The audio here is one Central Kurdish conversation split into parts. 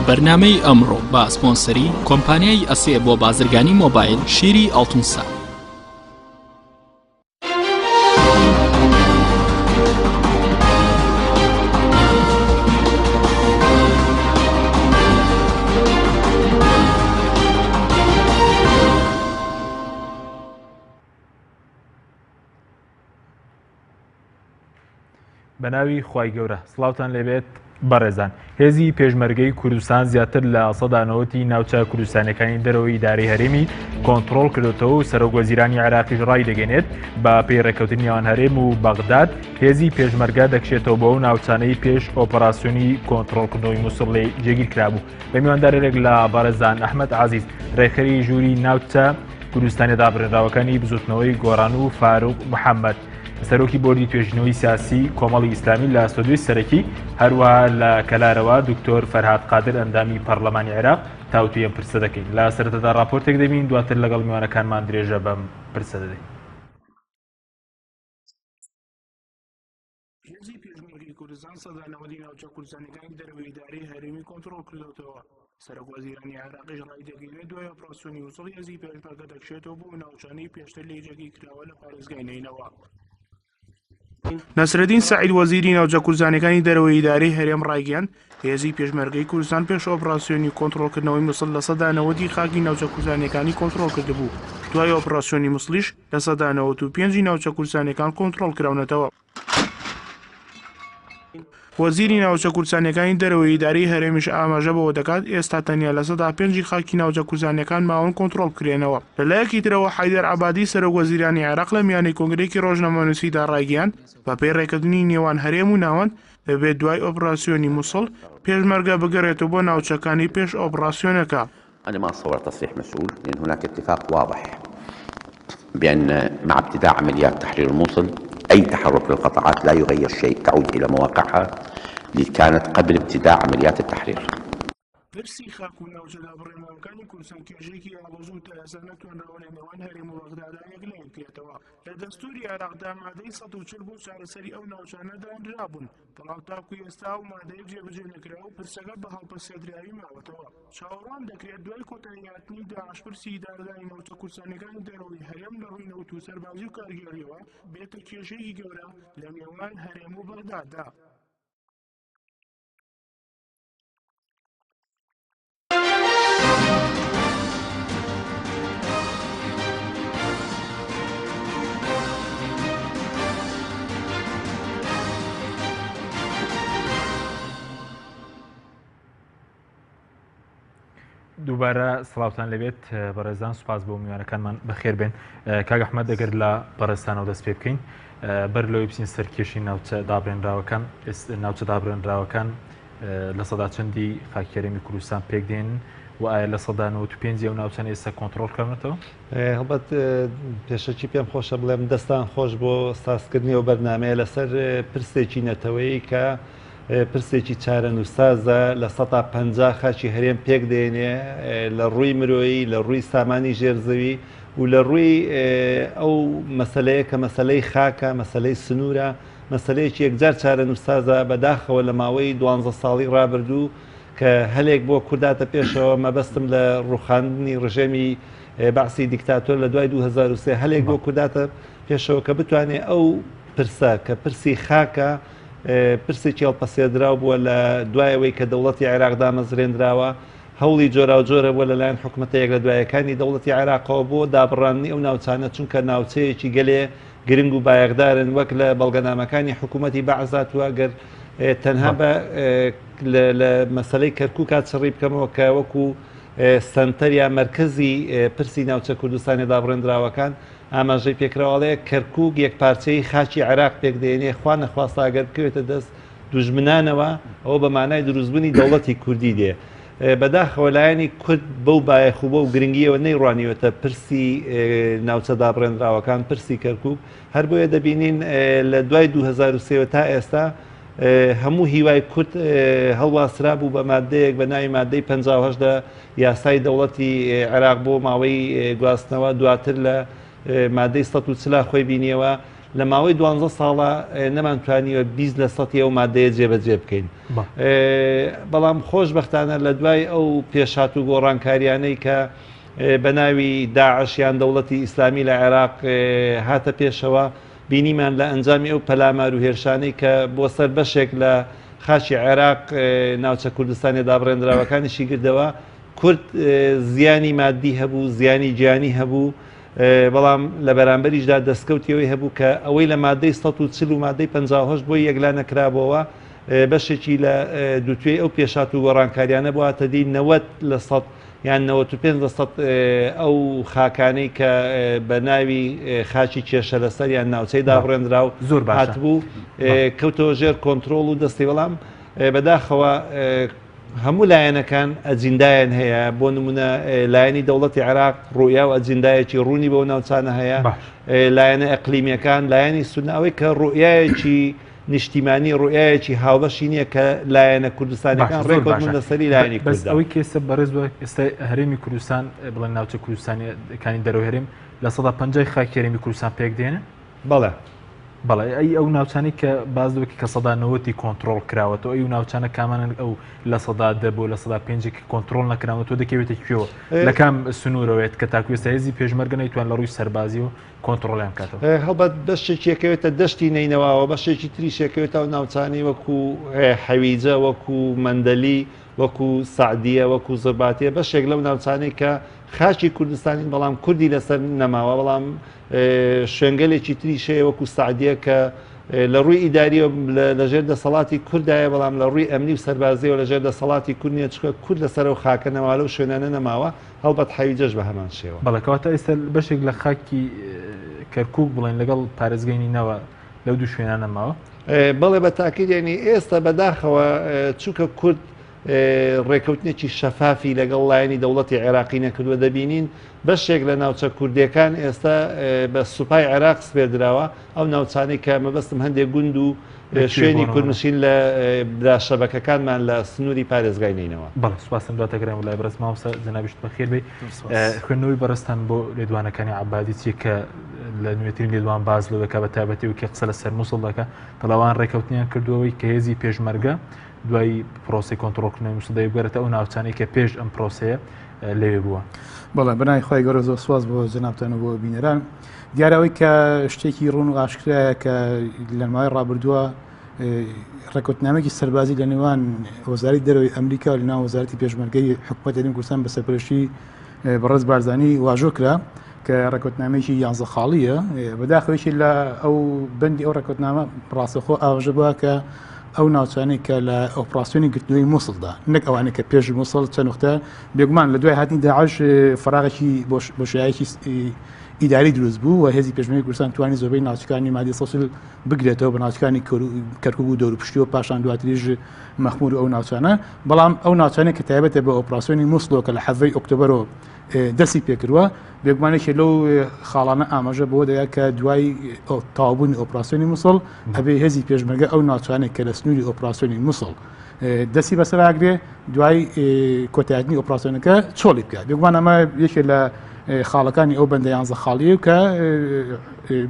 بەرنامەی ئەمڕۆ بە سپۆنسەری کۆمپانیای ئەسێ بۆ بازرگانی مۆبایل شیری ئەڵتونسا. بەناوی خوای گەورە سڵاوتان لێبێت بەڕێزان. هێزی پێشمەرگەی کوردستان زیاتر لە ١٠٠ ناوچە کوردستانەکانی دەرەوەی ئیدارەی هەرێمی کۆنتڕۆڵ کردوتەوە و سەرۆکوەزیرانی عێراقیش ڕای دەگەنێت بە پێی ڕێکەوتنی نێوان هەرێم و بەغداد. هێزی پێشمەرگە دەکشێتەوە بۆ ناوچانەی پێش ئۆپەراسیۆنی کۆنتڕۆڵکردنەوەی مووسڵ لێ جێگیر کرابوو. بە میواندارێک لە بەڕێزان ئەحمەد عەزیز ڕێکخەری ژووری ناوچە کوردستانی دابڕێنراوەکانی بزوتنەوەی گۆڕان و فاروق محەممەد، سەرۆکی بۆردی توێژینەوەی سیاسی کۆمەڵی ئیسلامی لە سەدوی سەرەکی، هەروەها لە کەلارەوە دکتۆر فەرهاد قادر ئەندامی پەرلەمانی عێراق تاوتوی ئەم پرسە دەکەین. لە سەرەتادا راپۆرتێک دەبین، دواتر لەگەڵ میوانەکانمان درێژە بەم پرسە دەدەین. هێزی پێشمەرگەی کوردستان سەدانەوەتی ناوچە کوردستانەکانی دەرەوەی ئیدارەی هەرێمی کۆنتڕۆڵ کردوتەوە. سەرۆکوەزیرانی عێراقیش ڕای دەگەێنێت دوای ئۆپەراسیۆنی مووسڵ هێزی پێشمەرگە دەکشێتەوە بۆ ناوچانەی پێشتر لێ جێگیر کراوە لە پارێزگای نینەوە. نەسرەدین سەعید وەزیری ناوچە کوردستانەکانی دەرەوەی ئیدارەی هەرێم ڕایگەیاند هێزی پێشمەرگەی کوردستان پێش ئۆپەراسیۆنی کۆنتڕۆڵکردنەوەی مووسڵ لە ١٠٠ خاکی ناوچە کوردستانەکانی کۆنتڕۆڵ کردبوو. دوای ئۆپەراسیۆنی مووسڵیش لە ١٩٥ ناوچە کوردستانەکان کۆنتڕۆڵ کراونەتەوە. وەزیری ناوچە کوردستانەکانی دەرەوەی ئیدارەی هەرێمیش ئاماژە بەوە دەکات ئێستا تەنیا لە ١٠٥ خاکی ناوچە کوردستانەکان ماوەن کۆنتڕۆڵ بکرێنەوە. لەلایەکی ترەوە حەیدەر عەبادی سەرۆکوەزیرانی عێراق لە میانەی کۆنگرێکی ڕۆژنامەنووسیدا ڕایگەیاند بە پێی ڕێکەوتنی نێوان هەرێم و ناوەند دەبێت دوای ئۆپەراسیۆنی مووسڵ پێشمەرگە بگەڕێتەوە بۆ ناوچەکانی پێش ئۆپەراسیۆنەکە. أنا ما أتصور تصريح مسؤول لأن هناك اتفاق واضح بأن مع ابتداء عمليات تحرير الموصل أي تحرك للقطاعات لا يغير شيء، تعود إلى مواقعها اللي كانت قبل ابتداء عمليات التحرير. برسی خاک و ناوچە دابڕێنەوەکانی کوردستان کێژەیەکی ئاڵۆزوو تا ئێستا نەتوانراوە لە نێوان هەرێم و بەغدادا یەکلای بکرێتەوە. لە دەستوری عێراقدا مادەی ١٤٠ بۆ چارەسەری ئەو ناوچانە دانرابوون، بەڵام تاکو ئێستا و مادەیەک جێبەجێ نەکراوە و پرسەکە بە هەڵپرسێدراوی ماوەتەوە. چاوەڕوان دەکرێت دوای کۆتاییهاتنی داعش پرسی ئیدارەداری ناوچە کوردستانەکانی دەرەوەی هەرێم لە ڕووی نەوت و سەربازی و کارگێڕیەوە بێتە کێشەیەکی گەورە لە نێوان هەرێم و بەغداددا. دووبارە سڵاوتان لەبێت بەڕێزان، سوپاس بۆ میوانەکانمان بەخێر بێن. کاک ئەحمەد دەگەر لە بەڕێستانەوە دەست پێ بکەین بەر لەوەی بچین سەرکێشی ناوچە دابڕێنراوەکان لە سەدا چەندی خاکی هەرێمی کوردستان پێک دێن و ئایا لە ١٩٥ ئەو ناوچەنە ئێستا کۆنتڕۆڵ کردنەوە؟ هەڵبەت پێشەکی پێم خۆشە بڵێم دەستان خۆش بۆ سازکردنی ئەو بەرنامەیە لەسەر پرسێکی نەتەوەیی کە پرسێکی چارەنووسازە لە ١٥ خاچی هەرێم پێک دێنێ لە ڕووی مرۆیی، لە ڕووی سامانی ژێرزەوی و لە ڕووی ئەو مەسەلەیە کە مەسەلەی خاکە، مەسەلەی سنوورە، مەسەلەیەکی یەکجار چارەنووسازە بەداخەوە لە ماوەی 12 ساڵی ڕابردوو کە هەلێک بۆ کورداتە پێشەوە. مەبەستم لە ڕوخاندنی ڕژێمی بەعسی دیکتاتۆر لە دوای 2003 هەلێک بۆ کورداتە پێشەوە کە بتوانێت ئەو پرسە کە پرسی خاکە پرسێکی هەڵپەسێدراو بووە لە دوایەوەی کە دەوڵەتی عێراق دامەزرێنراوە، هەوڵی جۆرا و جۆرە بووە لەلایەن حکوومەتەیەک لە دوایەکانی دەوڵەتی عێراقەوە بۆ دابڕاننی ئەو ناوچانە، چونکە ناوچەیەکی گەلێ گرنگ و بایەقدارن وەک لە بەڵگەنامەکانی حکوومەتی بەعزاتوە. گەر تەنها بە لە مەسەلەی کەرکووک چڕی بکەمەوە کە وەکو سەنتەریا مەرکەزی پرسی ناوچە کوردستانی دابڕێنراوەکان ئاماژەی پێکراوەڵەیە کەرکووک یەک پارچەی خاچی عێراق پێک دێنێ، خوا نەخواستە ئەگەر بکەوێتە دەست دوژمنانەوە ئەوە بە مانای دروستبوونی دەوڵەتی کوردی دێ. بەداخەوە لایەنی کورد بەو بایەخوبە و گرنگیەوە نەیڕوانیوێتە پرسی ناوچە دابڕێنراوەکان، پرسی کەرکووک. هەر بۆیە دەبینین لە دوای 2003 تا ئێستا هەموو هیوای کورد هەڵواسرا بوو بە مادەیەک بە ناوی مادەی 58 یاسای دەوڵەتی عێراق بۆ ماوەی گواستنەوە، دواتر لە مادەی 140 خۆی بینیەوە لە ماوەی 12 ساڵە نەمانتوانیوە 20 لە سەدی ئەو مادەیە جێبەجێ بکەین. بەڵام خۆشبەختانە لە دوای ئەو پێشات و گۆڕانکاریانەی کە بە ناوی داعشیان دەوڵەتی ئیسلامی لە عێراق هاتە پێشەوە بینیمان لە ئەنجامی ئەو پەلامار و هێرشانەی کە بۆ سەر بەشێک لە خاچی عێراق ناوچە کوردستانی دابڕێنراوەکانیشی کردەوە کورد زیانی مادی هەبوو زیانی گیانی هەبوو بەڵام لە بەرامبەریشدا دەستکەوتیەوەی هەبوو کە ئەوەی لە مادەی 140 و مادەی 58 بۆی یەکلا نەکرابەوە بەشێکی لە دوتوێ ئەو پێشات و گۆڕانکاریانە بۆ هاتەدی 90 لە 100 یان 95% ئەو خاکانەی کە بە ناوی خاچی کێشە لەسەر یان ناوچەی دابڕێنرا و زۆر هاتبوو کەوتەوە ژێر کۆنتترۆل و دەستی بەڵام بەداخەوە هەموو لایەنەکان ئەجیندایان هەیە بۆ نمونە لایەنی دەوڵەتی عێراق ڕوویا و ئەجیندایەکی ڕوونی بۆ ناوچانە هەیە لایەنە ئەقلیمیەکان لایەنی سوناوەی کە ڕوئایەکی نیشتیمانی ڕوئایەکی هاوبەشی نییە کە لایەنە کوردستانەکان ڕێکوت لەسەری لایەنی بەس ئەوەی کێسە بەڕێز بە ئێستا هەرێمی کوردستان بڵێن ناوچە کوردستانیەکانی دەرەوە هەرێم لە 150 خاکی هەرێمی کوردستان پێک دێنە بەڵێ بەڵێ ئەی ئەو ناوچانی کە باز دەوەکی کە 190 کۆنتترۆل کراوەەوە ئەو ناوچانە کامانن ئەو لە 100 بۆ لە 105 کۆنتترۆل نەکراوە تۆ دەکەوێتە کوێوە لە کام سنوورەوەێت کە تاکوێستا هێزی پێشمەرگە نەیتوان لە ڕووی سەربازی و کۆنتترۆلیان کاتەوە هەڵبەت بەشێکێکەوێتە دەشتی نینەوەەوە بەشێکی تریشێکەوێتە و ناوچانی وەکو حەویجە وەکو مەندەلی وەکو سعدیە وەکو زرباتیە بەشێک لەو ناوچانەی کە خاچی کوردستانی بەڵام کوردی لەسەر نەماوە بەڵام شوێنگەلێکی تریشەیە وەکو سعدیە کە لە ڕووی ئیداریە لەژێر دەسەڵاتی کوردایە بەڵام لە ڕووی ئەمنی و سەربازیەوە لەژێر دەسەڵاتی کوردنیە چکە کورد لەسەر و خاکەنەوە لەو شوێنانە نەماوە هەڵبەت حەویجەش بە هەمان شێوە بەڵێکەوەتە ئێستا بەشێک لە خاکی کەرکووک بڵێن لەگەڵ پارێزگەینینەوە لەو دوو شوێنانە ماوە بەڵێ بە تاکیدێنی ئێستا بەداخەوە چووکە کورد ڕێکەوتنێکی شەفافی لەگەڵ لایەنی دەوڵەتی عێراقی نەکردووە دەبینین بەشێک لە ناوچە کوردیەکان ئێستا بە سوپای عێراق سپێردراوە ئەو ناوچانەی کە مەبەستم هەندێک گوند و شوێنی کوردنشین لە براشەبەکەکانمان لە سنووری پارێزگای نینەوە بەڵێ سوپاسم دواتەگرم وڵای بەرز ماوسە جەنابیشت بەخێر بێ خوێندنەوەی بەڕستان بۆ لێدوانەکانی عەبادی چی کە لە نوێترین لێدوان باز لەوەکە بە تایبەتی و کە قسە لە سەر مووسڵ دەکە تەڵاوان ڕێکەوتنیان کردوەوەی کە هێزی پێشمەرگە دوای پرۆسی کۆنتترۆلکردنەوەی مووسڵدەی بگەرێتە ئەو ناوچانەی کە پێش ئەم پرۆسەیە لەوێ بووە. بەڵێ بەنای خۆی گەورە زۆر سواز بۆ جەنابتان و بۆ بینەران دیارەوەی کە شتێکی ڕوون و ئاشکرایە کە لە ماوەی ڕابردووە ڕێکوتنامێکی سەربازی لە نێوان وەزارەتی دەرەوەی ئەمریکا و لەناو وەزارەتی پێشمەرگەی حکوومەتی هەرێمی کوردستان بە سەرپەرشتی بەڕێز بارزانی واژۆ کرا کە ڕێکوتنامێکی 11 خاڵیە بەداخەوەیشی لە ئەو بەندی ئەو ڕێکوتنامە ڕاستەخۆ ئاژە بووە کە ئەو ناوچانەی کە لە ئۆپراسیۆنی گرتنەوەی مووسڵدا نەک ئەوانەی کە پێش مووسڵ چەند وختە بێگومان لە دوای هاتنی داعش فراغێکی بۆشایەکی ئیداری دروست بوو و هێزی پێشمەرگەی کوردستان توانی زۆربەی ناوچەکانی مادی سۆسیل بگرێتەوە بە ناوچەکانی کەرکووک و دەوروپشتی و پاشان دواتریژ مەخمور و ئەو ناوچانە بەڵام ئەو ناوچانێک کە تایبەتە بە ئۆپراسیۆنی مووسڵەوە کە لە 7 ئۆکتۆبەرەوە دەستی پێکردووە بێگومانێکی لەو خاڵانە ئاماژە بۆ دەیە کە دوای تاوابوونی ئۆپراسیۆنی مووسڵ ئەبێ هێزی پێشمەرگە ئەو ناوچانێک کە لە سنووری ئۆپراسیۆنی مووسڵ دەستی بەسەراگرێ دوای کۆتاییتنی ئۆپراسیۆنەکە چۆڵی بکات بێگومان ئەمە یەکێک لە خاڵەکانی ئەو بەندە 11 خاڵی کە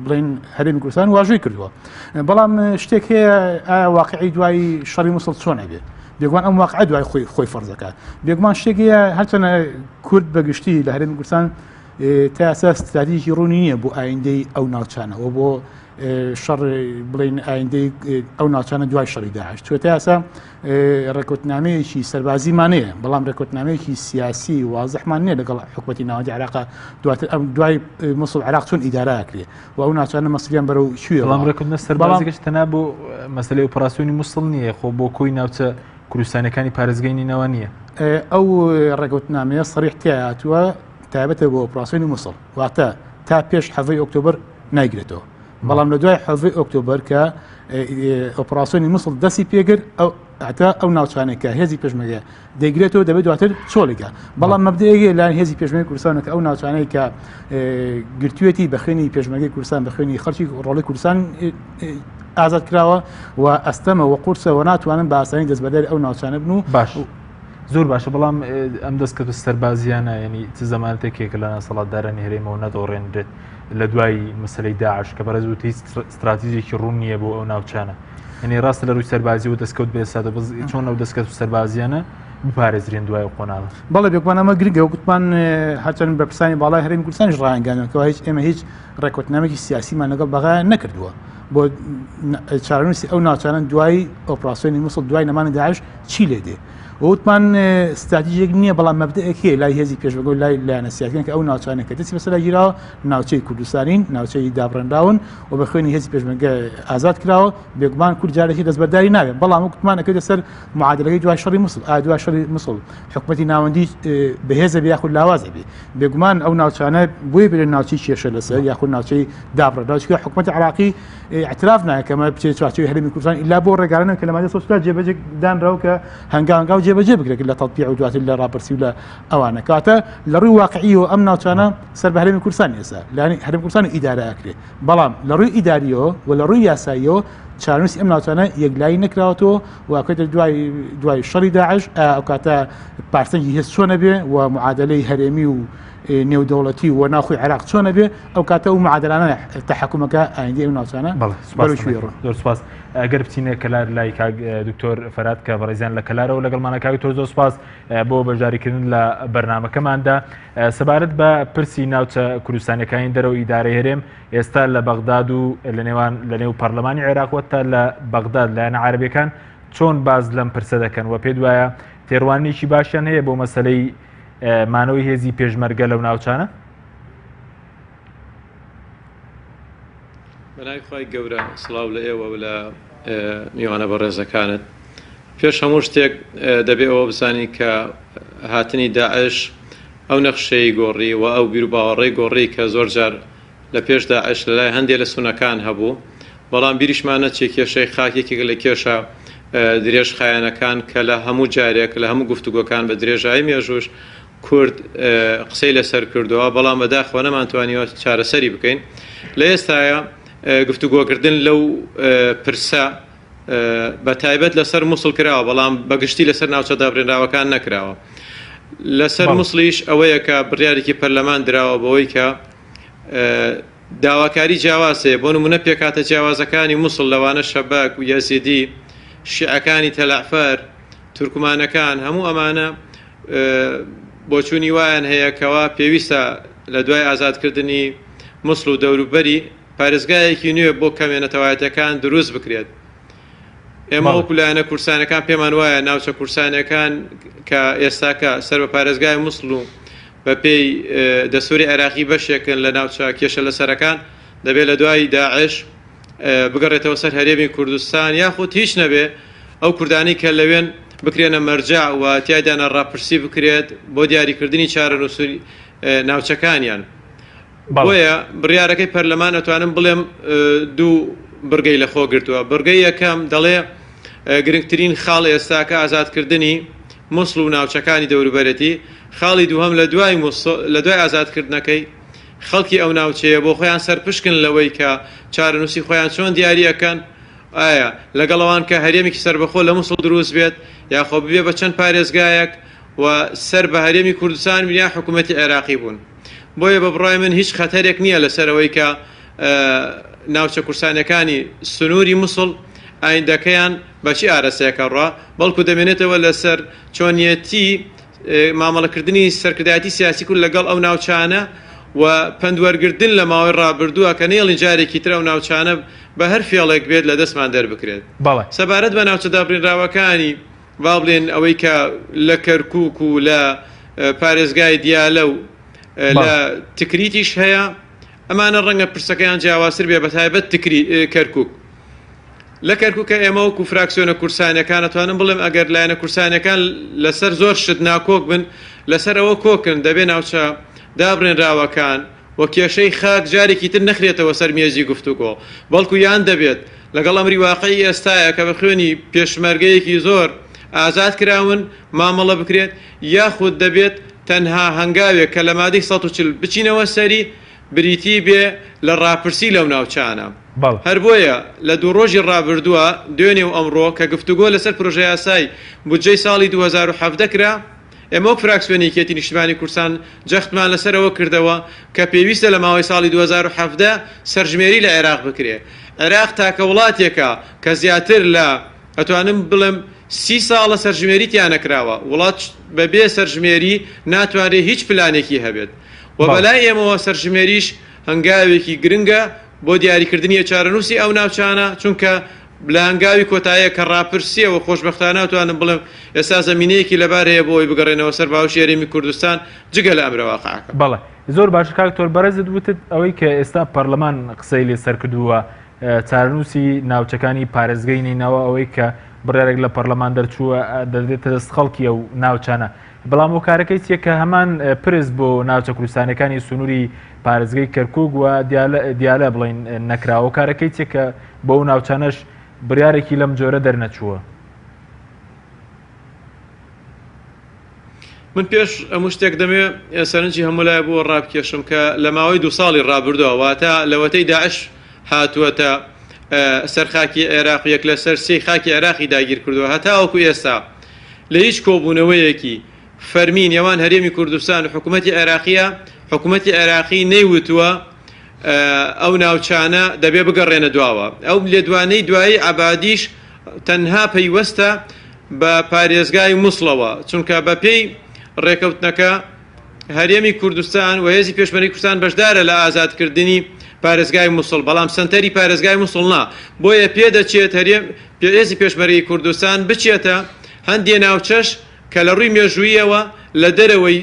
بڵین هەرێمی کوردستان واژۆی کردووە بەڵام شتێک هەیە ئایا واقعی دوای شەڕی مووسڵ چۆن ئەبێت بێگومان ئەم واقعە دوای خۆی فەرزەکە بێگومان شتێکیە هەرچەنە کورد بەگشتی لە هەرێمی کوردستان تا ئێستا استراتیژی ڕوونی نییە بۆ ئایندەی ئەو ناوچانەوە بۆ شەڕ بڵین ئایندەی ئەو ناوچانە دوای شەڕی داعش چوە تا ئێستا ڕێکوتنامەیەکی سەربازیمانەیە بەڵام ڕێکوتنامەیەکی سیاسی وازەحمان نییە لەگەڵ حکوومەتی ناوەندی عێراق دواتر ئەم دوای مووسڵ عێراق چۆن ئیداراکرێ و ئەو ناوچانە مەسئولیان بەرەو کوێ بەڵام ڕێکوتنە سەربازیەکەش تەنها بۆ مەسەلەی ئۆپراسیۆنی مووسڵ نییە خۆ بۆ کۆی ناوچە کوردستانەکانی پارێزگای نینەوە نییە ئەو ڕێکوتنامەیە سەریح تیا هاتووە تایبەتە بۆ ئۆپراسیۆنی مووسڵ واتە تا پێش 7 ئۆکتۆبەر نایگرێتەوە بەڵام لە دوای 7 ئۆکتۆبەر کە ئۆپراسیۆنی مووسڵ دەستی پێگرت ئەتا ئەو ناوچانێک کە هێزی پێشمەرگە دەیگرێتەوە دەبێت دواتر چۆڵێکە بەڵام مەبدەیەکە لای هێزی پێشمەرگەی کوردستانەکە ئەو ناوچانەی کە گرتوێتی بە خوێنی پێشمەرگەی کوردستان بە خوێنی خەڵکی ڕۆڵی کوردستان ئازاد کراوە و ئەستەمە و قورسەوە ناتوانن بە ئاسانی دەستبەرداری ئەو ناوچانە بن و باش زۆر باشە بەڵام ئەم دەستکەوتە سەربازیانە ینی چ زەمانەتێکێک لە سەڵاتدارانی هەرێمەوە نەدۆڕێنرێت لە دوای مەسلەی داعش کە بەڕێزوتی استراتیژێکی ڕوون نییە بۆ ئەو ناوچانە ینی ڕاستە لە ڕووی سەربازی و دەستکەوت بێسادە چۆن ئەو دەستکەوت و سەربازیانە بپارێزرێن دوای قۆناغ بەڵێ بێکمان ئەمە گرنگە وەکوتمان هەرچەند بە پرسانی باڵای هەرێمی کوردستانیش ڕایانگەانەوە هیچ ئێمە هیچ ڕێکوتنامێکی سیاسیمان لەگەڵ بەغایان نەکردووە بۆ چارەنووسی ئەو ناوچانە دوای ئۆپراسیۆنی موسڵ دوای نەمانی داعش چی لێ دێ وتمان استراتیژیەک نییە بەڵام مەبدەیەکێ لای هێزی پێشبەگۆ لای لایەنە سیاسیەکان کە ئەو ناوچانە کە دەستی بەسەرا گیراوە ناوچەی کوردستانین ناوچەی دابڕێنراون و بە خوێنی هێزی پێشبەنگە ئازاد کراوە بێگومان کورد جارێکی دەستبەرداری نابێت بەڵام وتمان ئەەکەوتە سەر معادلەکەی دوای شەڕی موسڵ دوای شەڕی موسڵ حکومەتی ناوەندی بەهێزە بێ یاخود لاوازە بێ بێگومان ئەو ناوچانە بۆیە بێت ناوچەی کێشە لەسەر یاخود ناوچەی دابڕێنراو چکە حکومەتی عراقی اعتراف نایە کەمە بچێت چوارچەوەی هەرێمی کوردستان ئیلا بۆ ڕێگارانە کە لە مادە سۆسیال جێبەجێ دانراوە کە هەنگاو جێبەجێ بکرێت لە تەڵپیع و دواتر لە ڕاپرسی و لە ئەوانە کاتە لە ڕووی واقعیەوە ئەم ناوچانە سەر بە هەرێمی کوردستان ئێستا لانی هەرێمی کوردستان ئیدارەکرێت بەڵام لە ڕووی ئیداریەوە و لە ڕووی یاساییەوە چارەنووسی ئەم ناوچانە یەکلایی نەکراوەتەوە و ئەکەوتە دوای شەڕی داعش ئەو کاتە پارتەنگی هێز چۆنە بێ و معادلەی هەرێمی و نێودەوڵەتی و ناخۆی عێراق چۆنە بێ ئەو کاتە و معادلانە تەحکومەکە ئایندی ئەو ناوچانە زۆر سپاس ئەگەر بچینە کەلار لای دکتۆر فەرات کە بەڕێزیان لە کەلارەوە لەگەڵمانە کاوی تۆ زۆر سپاس بۆ بەشداریکردن لە بەرنامەکەماندا سەبارەت بە پرسی ناوچە کوردستانیەکانی دەرەوە ئیدارەی هەرێم ئێستا لە بەغداد و لە نێو پەرلەمانی عێراق تا لە بەغداد لایەنە عەرەبیەکان چۆن باز لەم پرسە دەکەن و پێ وایە تێڕوانێکی باشیان هەیە بۆ مەسەلەی مانەوەی هێزی پێشمەرگە لەو ناوچانە؟ بەناوی خۆی گەورە سڵاو لە ئێوە و لە میوانە بەڕێزەکانت پێش هەموو شتێک دەبێت ئەوە بزانی کە هاتنی داعش ئەو نەخشەی گۆڕی و ئەو بیر و باوەڕێی گۆڕی کە زۆر جار لە پێش داعش لە لای هەندێک لە سونەکان هەبوو بەڵام بیریشمانە چێ کێشەی خاکێکی لە کێشە درێژ خایەنەکان کە لە هەموو جارێک لە هەموو گفتوگۆکان بە درێژایی مێژوش کورد قسەی لەسەر کردووە بەڵام بەداخەوە نەمانتوانیوە چارەسەری بکەین لە ئێستاە گفتوگۆکردن لەو پرسە بە تایبەت لەسەر مووسڵ کراوە بەڵام بەگشتی لەسەر ناوچە دابڕێنراوەکان نەکراوە لەسەر مووسڵیش ئەوەیە کە بڕیارێکی پەرلەمان دراوە بەوەی کە داواکاری جیاوازێ بۆ نمونە پێکاتە جیاوازەکانی مووسڵ لەوانە شەباک و یەزیدی شیعەکانی تەلعفەر تورکمانەکان هەموو ئەمانە بۆچوونی وایان هەیە کەوا پێویستە لە دوای ئازادکردنی مووسڵ و دەوروبەری پارێزگایەکی نوێ بۆ کەمێنەتەوایەتەکان دروست بکرێت ئێمە وەکو لایەنە کورسانەکان پێمان وایە ناوچە کورسانەکان کە ئێستاکە سەر بە پارێزگای مووسڵ و بە پێی دەسووری عێراقی بەشێکن لە ناوچە کێشە لەسەرەکان دەبێت لە دوای داعش بگەڕێتەوە سەر هەرێمی کوردستان یاخود هیچ نەبێ ئەو کوردانی کە لەوێن بکرێنە مەرجع و تیایدانە ڕاپرسی بکرێت بۆ دیاریکردنی چارەنووسی ناوچەکانیان بۆیە بڕیارەکەی پەرلەمان ئەتوانم بڵێم دوو بڕگەی لە خۆ گرتووە بڕگەی یەکەم دەڵێ گرنگترین خاڵ ئێستاکە ئازادکردنی مووسڵ و ناوچەکانی دەوروبەرەتی خاڵی دووهەم لە دوای ئازادکردنەکەی خەڵکی ئەو ناوچەیە بۆ خۆیان سەرپشکن لەوەی کە چارەنووسی خۆیان چۆن دیاریەکەن ئایا لەگەڵەوان کە هەرێمێکی سەربەخۆ لە مووسڵ دروست بێت یاخۆ ببێ بە چەند پارێزگایەک و سەر بە هەرێمی کوردستان یا حکوومەتی عێراقی بوون بۆیە بە بڕای من هیچ خەتەرێک نییە لەسەرەوەی کە ناوچە کورسانەکانی سنووری مووسڵ ئایندەکەیان بەچی ئارەسەیەکە ڕوا بەڵکو دەمێنێتەوە لەسەر چۆنیەتی مامەڵەکردنی سەرکردایەتی سیاسی کورد لەگەڵ ئەو ناوچانە و پندوەرگردن لە ماوەی ڕابردووە کە نێڵی جارێکی ترە و ناوچانە بە هەر فێڵێک بێت لە دەستمان دەربکرێت سەبارەت بە ناوچە دابڕێنراوەکانی وا بڵێن ئەوەی کە لە کەرکووک و لە پارێزگای دیالە و لە تکریتیش هەیە ئەمانە ڕەنگە پرسەکەیان جیاوازتر بێ بە تایبەت کەرکووک لە کەرکووکە ئێمە وەکو فراکسیۆنە کورسانەکان ئەتوانم بڵێم ئەگەر لایەنە کورسانەکان لەسەر زۆر شت ناکۆک بن لەسەر ئەوە کۆکن دەبێ ناوچە دابڕێنراوەکان وە کێشەی خاک جارێکی تر نەخرێتەوە سەر مێزی گفتوگۆ بەڵکو یان دەبێت لەگەڵ ئەمری واقعی ئێستایە کە بە خوێنی پێشمەرگەیەکی زۆر ئازاد کراون مامەڵە بکرێت یاخود دەبێت تەنها هەنگاوێک کە لە مادەی 140 بچینەوە سەری بریتی بێ لە ڕاپرسی لەو ناوچانە بەڵ هەر بۆیە لە دوو ڕۆژی ڕابردووە دوێنێ و ئەمڕۆ کە گفتوگۆ لەسەر پرۆژەی یاسای بودجەی ساڵی 2017 کرا ئێمە وەک فراکسیۆنێکیەتی نیشتیمانی کوردستان جەختمان لەسەرەوە کردەوە کە پێویستە لە ماوەی ساڵی 2017 سەرژمێری لە عێراق بکرێ عێراق تاکە وڵاتێکە کە زیاتر لە ئەتوانم بڵم 30 ساڵە سەرژمێریتیان نەکراوە وڵات بەبێ سەرژمێری ناتوانێت هیچ پلانێکی هەبێت و بەلای ئێمەوە سەرژمێریش هەنگاوێکی گرنگە بۆ دیاریکردنی چارەنووسی ئەو ناوچانە چونکە لە هەنگاوی کۆتاییە کە ڕاپرسیەوە خۆشبەختانە ناتوانم بڵم ئێستا زەمینەیەکی لەبار هەیە بۆی بگەڕێنەوە سەر باوشی هەرێمی کوردستان جگە لە ئەمرە واقعەکە بەڵێ زۆر باش کاکتۆر بەرەزت وتت ئەوەی کە ئێستا پەرلەمان قسەی لێسەر کردووە چارەنووسی ناوچەکانی پارێزگەی نینەوە ئەوەی کە بڕێرێک لە پەرلەمان دەرچووە دەدرێتە دەست خەڵکی ئەو ناوچانە بەڵام ئەو کارەکەی چیە کە هەمان پرس بۆ ناوچە کوردستانەکانی سنووری پارێزگەی کەرکووک و دیالە بڵین نەکراوە کارەکەی چیە کە بۆ ئەو ناوچانەش بڕیارێکی لەم جۆرە دەرنەچووە من پێش ئەم شتێک دەمێ سەرنجی هەمولای بۆ ڕابکێشم کە لە ماوەی 2 ساڵی ڕابردووە واتە لەوەتەی داعش هاتووەتە سەر خاکی عێراق یەک لەسەر سێ خاکی عێراقی داگیر کردووە هەتاوەکو ئێستا لە هیچ کۆبوونەوەیەکی فەرمی نێوان هەرێمی کوردستان و حکوومەتی عێراقیە حکوومەتی عێراقی نەیوتووە ئەو ناوچانە دەبێ بگەڕێنە دواوە ئەو لێدوانەی دوایی عەبادیش تەنها پەیوەستە بە پارێزگای مووسڵەوە چونکە بە پێی ڕێکەوتنەکە هەرێمی کوردستان و هێزی پێشمەرگەی کوردستان بەشدارە لە ئازادکردنی پارێزگای مووسڵ بەڵام سنتەری پارێزگای مووسڵ نا بۆیە پێدەچێت هێزی پێشمەرگەی کوردستان بچێتە هەندێ ناوچەش کە لە ڕووی مێژوویەوە لە دەرەوەی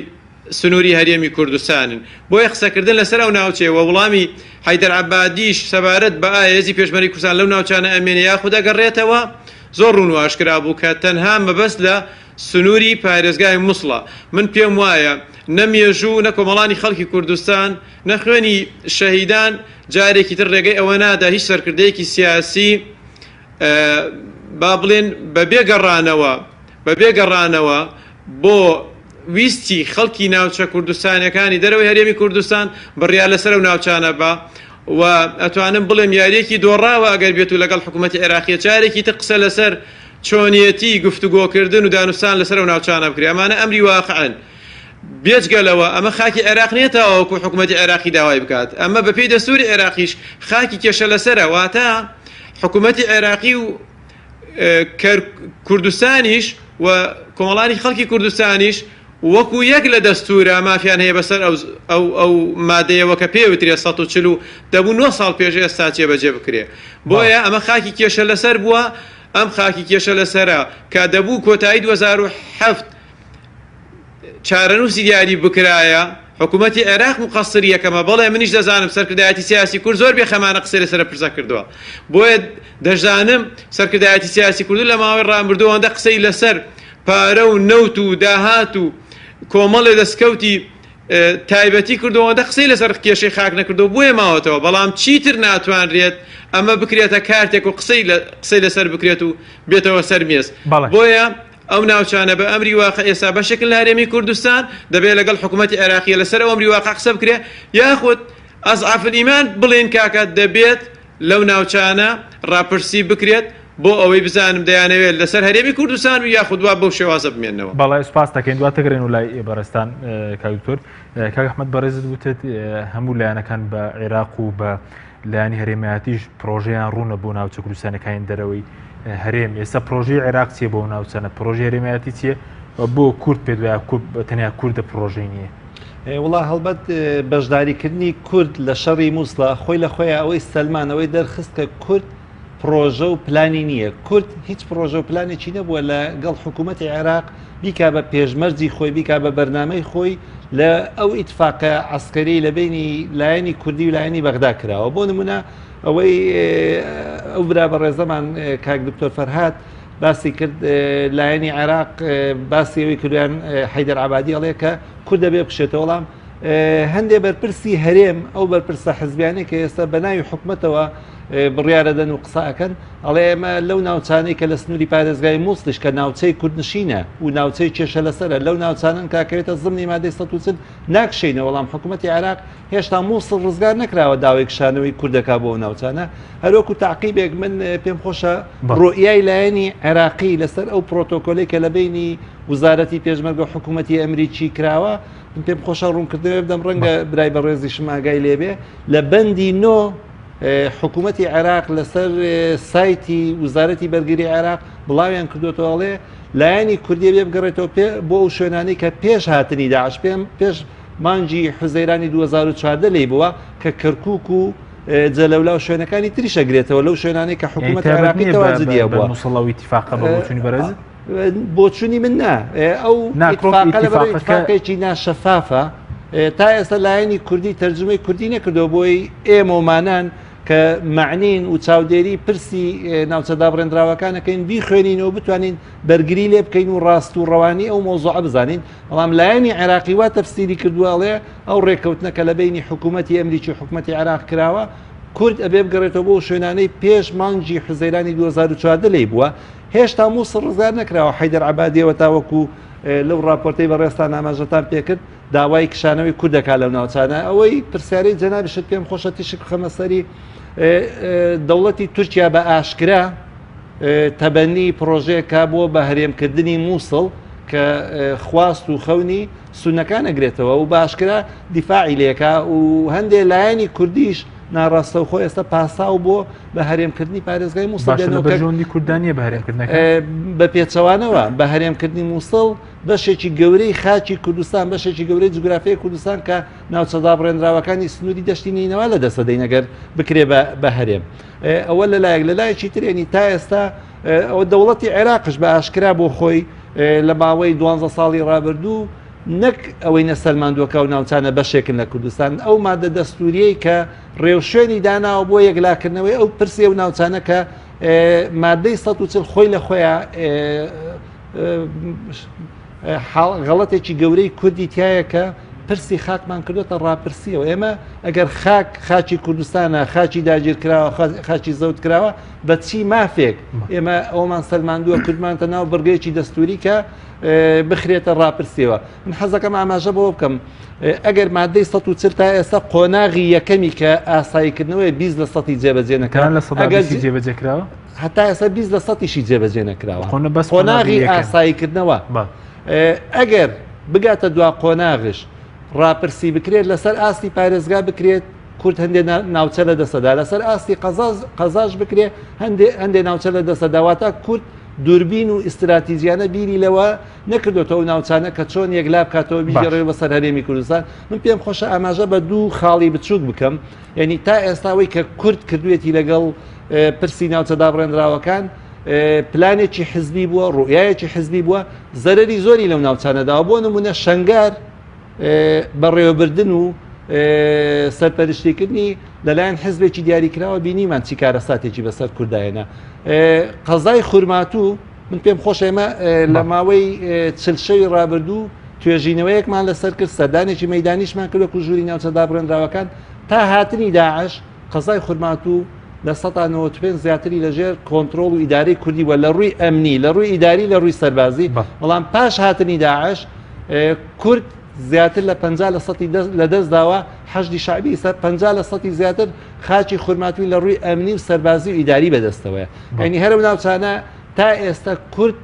سنووری هەرێمی کوردستانن بۆیە قسەکردن لەسەر ئەو ناوچەیەوە وەڵامی حەیدەر عەبادیش سەبارەت بە هێزی پێشمەرگەی کوردستان لەو ناوچانە ئەمێنێ یاخود ئەگەڕێتەوە زۆر ڕوون و ئاشکرا بوو کە تەنها مەبەست لە سنووری پارێزگای مووسڵە من پێم وایە نەمێژوو نە کۆمەڵانی خەڵکی کوردستان نەخوێنی شەهیدان جارێکی تر ڕێگەی ئەوە نادا هیچ سەرکردەیەکی سیاسی با بڵێن بە بێگەڕانەوە بۆ ویستی خەڵکی ناوچە کوردستانەکانی دەرەوەی هەرێمی کوردستان بڕیار لەسەر و ناوچانە بە و ئەتوانم بڵێم یاریەکی دۆڕاوە ئەگەر بێت و لەگەڵ حکوومەتی عێراقیە جارێکی تر قسە لەسەر چۆنیەتی گفتوگۆکردن و دانوستان لەسەر و ناوچانە بکرێ ئەمانە ئەمری واقعن بێجگەلەوە ئەمە خاکی عێراق نێتەوە وەکو حکوومەتی عێراقی داوای بکات ئەمە بەپێی دەستوری عێراقیش خاکی کێشە لەسەرە واتە حکوومەتی عێراقی و کوردستانیش و کۆمەڵانی خەڵکی کوردستانیش وەکو یەک لە دەستورە مافیان هەیە بەسەر ئەو مادەیەوە کە پێوترێ 140 دەبوو 9 ساڵ پێش ئێستا جێبەجێ بکرێ بۆیە ئەمە خاکی کێشە لەسەر بووە ئەم خاکی کێشە لەسەرە کە دەبوو کۆتایی 2007 چارەنووسی دیاری بکرایە حکوومەتی عێراق مقەسر یەکەمە بەڵێ منیش دەزانم سەرکردایەتی سیاسی کورد زۆر بێخەمانە قسەی لەسەر پرسە کردووە بۆیە دەزانم سەرکردایەتی سیاسی کورد لە ماوەی ڕابردووەوەندە قسەی لەسەر پارە و نەوت و داهات و کۆمەڵی دەستکەوتی تایبەتی کردوەوەندە قسەی لەسەر کێشەی خاک نەکردەوە بۆیە ماوەتەوە بەڵام چیتر ناتوانرێت ئەمە بکرێتە کارتێک و قسەی لەسەر بکرێت و بێتەوە سەر مێز بۆیە ئەو ناوچانە بە ئەمری واقع ئێستا بەشێکن لە هەرێمی کوردستان دەبێت لەگەڵ حکوومەتی عێراقیە لەسەر ئەو ئەمری واقع قسە بکرێ یاخود ئەزعاف الئیمان بڵێن کاکە دەبێت لەو ناوچانە ڕاپرسی بکرێت بۆ ئەوەی بزانم دەیانەوێت لەسەر هەرێمی کوردستان و یاخود وا بەو شێوازە بمێنەوە بەڵای سپاس دەکەین دواتەگرێن و لای بەڕێستان کاکتۆر کاک ئەحمەد بەڕێزت وتت هەموو لایەنەکان بە عێراق و بە لایەنی هەرێمیەتیش پرۆژەیان ڕوونە بۆ ناوچە کوردستانەکانی دەرەوەی هەرێم ئێستا پرۆژەی عێراق چیە بۆ ناوچەنە پرۆژەی هەرێمیەتی چیە بۆ کورد پێ دوایە تەنیا کوردە پرۆژەی نییە وڵا هەڵبەت بەشداریکردنی کورد لە شەڕی مووسڵە خۆی لە خۆیان ئەوەی سەلمانەوەی دەرخست کە کورد پرۆژە و پلانی نییە کورد هیچ پرۆژە و پلانێکی نەبووە لە گەڵ حکوومەتی عێراق بیکا بە پێشمەرجی خۆی بیکا بە بەرنامەی خۆی لە ئەو ئیتفاقە عەسکەری لە بینی لایەنی کوردی و لایەنی بەغدا کراوە بۆ نمونە ئەوەی ئەو برا بە ڕێزەمان کاک دکتۆر فەرهاد باسی کرد لایەنی عێراق باسی ئەوەی کردیان حەیدەر عەبادی ئەڵێ کە کورد دەبێ بکشێتەوە وەڵام هەندێک بەرپرسی هەرێم ئەو بەرپرسە حزبیانەی کە ئێستا بە ناوی حکوومەتەوە بڕیارەدەن و قساکەن ئەڵێ ئێمە لەو ناوچانەی کە لە سنووری پارێزگای مووسڵش کە ناوچەی کوردنشینە و ناوچەی کێشە لەسەرە لەو ناوچانن کاکەوێتە زمانی مادەی 140 ناکشینە وەڵام حکوومەتی عێراق هێشتا مووسڵ ڕزگار نەکراوە داوای کشانەوەی کوردەکە بۆ ناوچانە هەروەکو تعقیبێک من پێم خۆشە ڕۆیای لایەنی عێراقی لەسەر ئەو پرۆتۆکۆلی کە لە بینی وزارەتی پێشمەرگە و حکوومەتی ئەمریکی کراوە پێم خۆشە ڕوونکردنەوە بدەم ڕەنگە برای بەڕێزی شماگای لێبێ لە بەندی نۆ حکوومەتی عێراق لەسەر سایتی وزارەتی بەرگری عێراق بڵاویان کردوتەوەڵێ لایەنی کوردی بێ بگەڕێتەوە بۆ ئەو شوێنانی کە پێش هاتنی داعش پێش مانجی حوزەیرانی 2014 لێ بووە کە کەرکووک و جەلەولا و شوێنەکانی تریشەگرێتەوە لەو شوێنانی کە حکوومەت عێراقی تەواجدیە بووە مووسڵەوەی اتفاقە بۆچوونی بەرز بۆ چوونی من نا ئەو اتفاقێکی ناشەفافە تا ئێستا لایەنی کوردی تەرجمەی کوردی نەکردەوە بۆی ئێمەمانان کە معنین و چاودێری پرسی ناوچەدا بڕێنراوەکانەکەین بیخوێنینەوە بتوانین بەرگری لێ بکەین و ڕاست و ڕەوانی ئەو مۆزوعە بزانین بەڵام لایەنی عێراقی وا تەفسیری کردووەڵێ ئەو ڕێکەوتنەکە لە بینی حکوومەتی ئەمریکی و حکوومەتی عێراق کراوە کورد ئەبێ بگەڕێتەوە بۆ شوێنانەی پێش مانجی حوزەیرانی 2014 لێ بووە هێشتا مووسڵ ڕزگار نەکراوە حەیدەر عەبادیەوە تاوەکو لەو راپۆرتەی بەڕێستان ئاماژەتان پێکرد داوای کشانەوەی کوردەکە لەو ناوچانە ئەوەی پرسیارەی جەنابیشت پێم خۆشە تیشک خەمە سەری دەوڵەتی تورکیا بە ئاشکرا تەبەنی پرۆژەیەکا بۆ بە هەرێمکردنی مووسڵ کە خواست و خەونی سونەکان ئەگرێتەوە و باشکرا دیفاعی لێکا و هەندێک لایەنی کوردیش ناڕاستە و خۆی ئێستا پاساو بۆ بە هەرێمکردنی پارێزگای مووسڵ بەژۆندی کوردانیە بە هەرێمکردنەکە بە پێچەوانەوە بە هەرێمکردنی مووسڵ بەشێکی گەورەی خاکی کوردستان بەشێکی گەورەی جوگرافیای کوردستان کە ناوچەدا بڕێنراوەکانی سنووری دەشتی نینەوە لە دەسەدەین ئەگەر بکرێ بە هەرێم ئەوە لەلایەک لەلایەکی ترێنی تا ئێستا ئەوە دەوڵەتی عێراقش بە ئاشکرا بۆ خۆی لە ماوەی 12 ساڵی ڕابردوو نەک ئەوەی نەسەلماندووەکە و ناوچانە بەشێکن لە کوردستان ئەو مادە دەستوریەی کە ڕێوشێنی داناوە بۆ یەکلاکردنەوەی ئەو پرسی و ناوچانە کە مادەی 140 خۆی لە خۆیان غەڵەتێکی گەورەی کوردی تایە کە پرسی خاکمان کردوتە ڕاپرسیەوە ئێمە ئەگەر خاچی کوردستانە خاچی داگیرکراوە خاچی زەوت کراوە بە چی مافێک ئێمە ئەومان سەلماندووە کردمانتە ناو بڕگەیەکی دەستوری کە بخرێتە ڕاپرسیەوە من حەزەکەم ئاماژە بۆ بکەم ئەگەر مادەی 140 تا ئێستا قۆناغی یەکەمی کە ئاساییکردنەوەی 20 لە 100 جێبەجێ نەکراوە جێبەجێکراوە هەتا ئێستا 20 لە 100 جێبەجێ نەکراوە قۆناغی ئاساییکردنەوە ئەگەر بگاتە دوا قۆناغش ڕاپرسی بکرێت لەسەر ئاستی پارێزگا بکرێت کورد هەندێک ناوچە لە دەسەدا لەسەر ئاستی قەزاش بکرێت هەندێک ناوچە لە دەسەداواتە کورد دووربین و ئیستراتیزیانە بیری لەوە نەکردوێتەوە ناوچانە کە چۆن یەکلا بکاتەوە بیگەڕێ بەسەر هەرێمی کوردستان من پێم خۆشە ئاماژە بە دوو خاڵی بچووک بکەم یعنی تا ئێستاوەی کە کورد کردوێتی لەگەڵ پرسی ناوچەدا بڕێنراوەکان پلانێکی حزبی بووە ڕوئایەکی حزبی بووە زەرەری زۆری لەو ناوچانەداوە بۆ نمونە شەنگار بەڕێوەبردن و سەرپەرشتیکردنی لەلایەن حزبێکی دیاریکراوە بینیمان چی کارە ساتێکی بەسەر کوردایەنە قەزای خورماتوو من پێم خۆش ئێمە لە ماوەی چلشەوی ڕابردوو توێژینەوەیەکمان لەسەر کرد سەردانێکی مەیدانیشمان کردوە و ژووری ناوچەدا بڕێنراوەکان تا هاتنی داعش قەزای خورماتوو لە 195 زیاتری لەژێر کۆنتترۆل و ئیداری کوردی وە لە ڕووی ئەمنی لە ڕووی ئیداری لە ڕووی سەربازی بەڵام پاش هاتنی داعش کورد زیاتر لە 50 لە 100 لە دەست داوە حەشدی شعبی 50 لە 100 زیاتر خاچی خورماتووی لە ڕووی ئەمنی و سەربازی و ئیداری بەدەستەوەیە ینی هەرم ناوچانە تا ئێستا کورد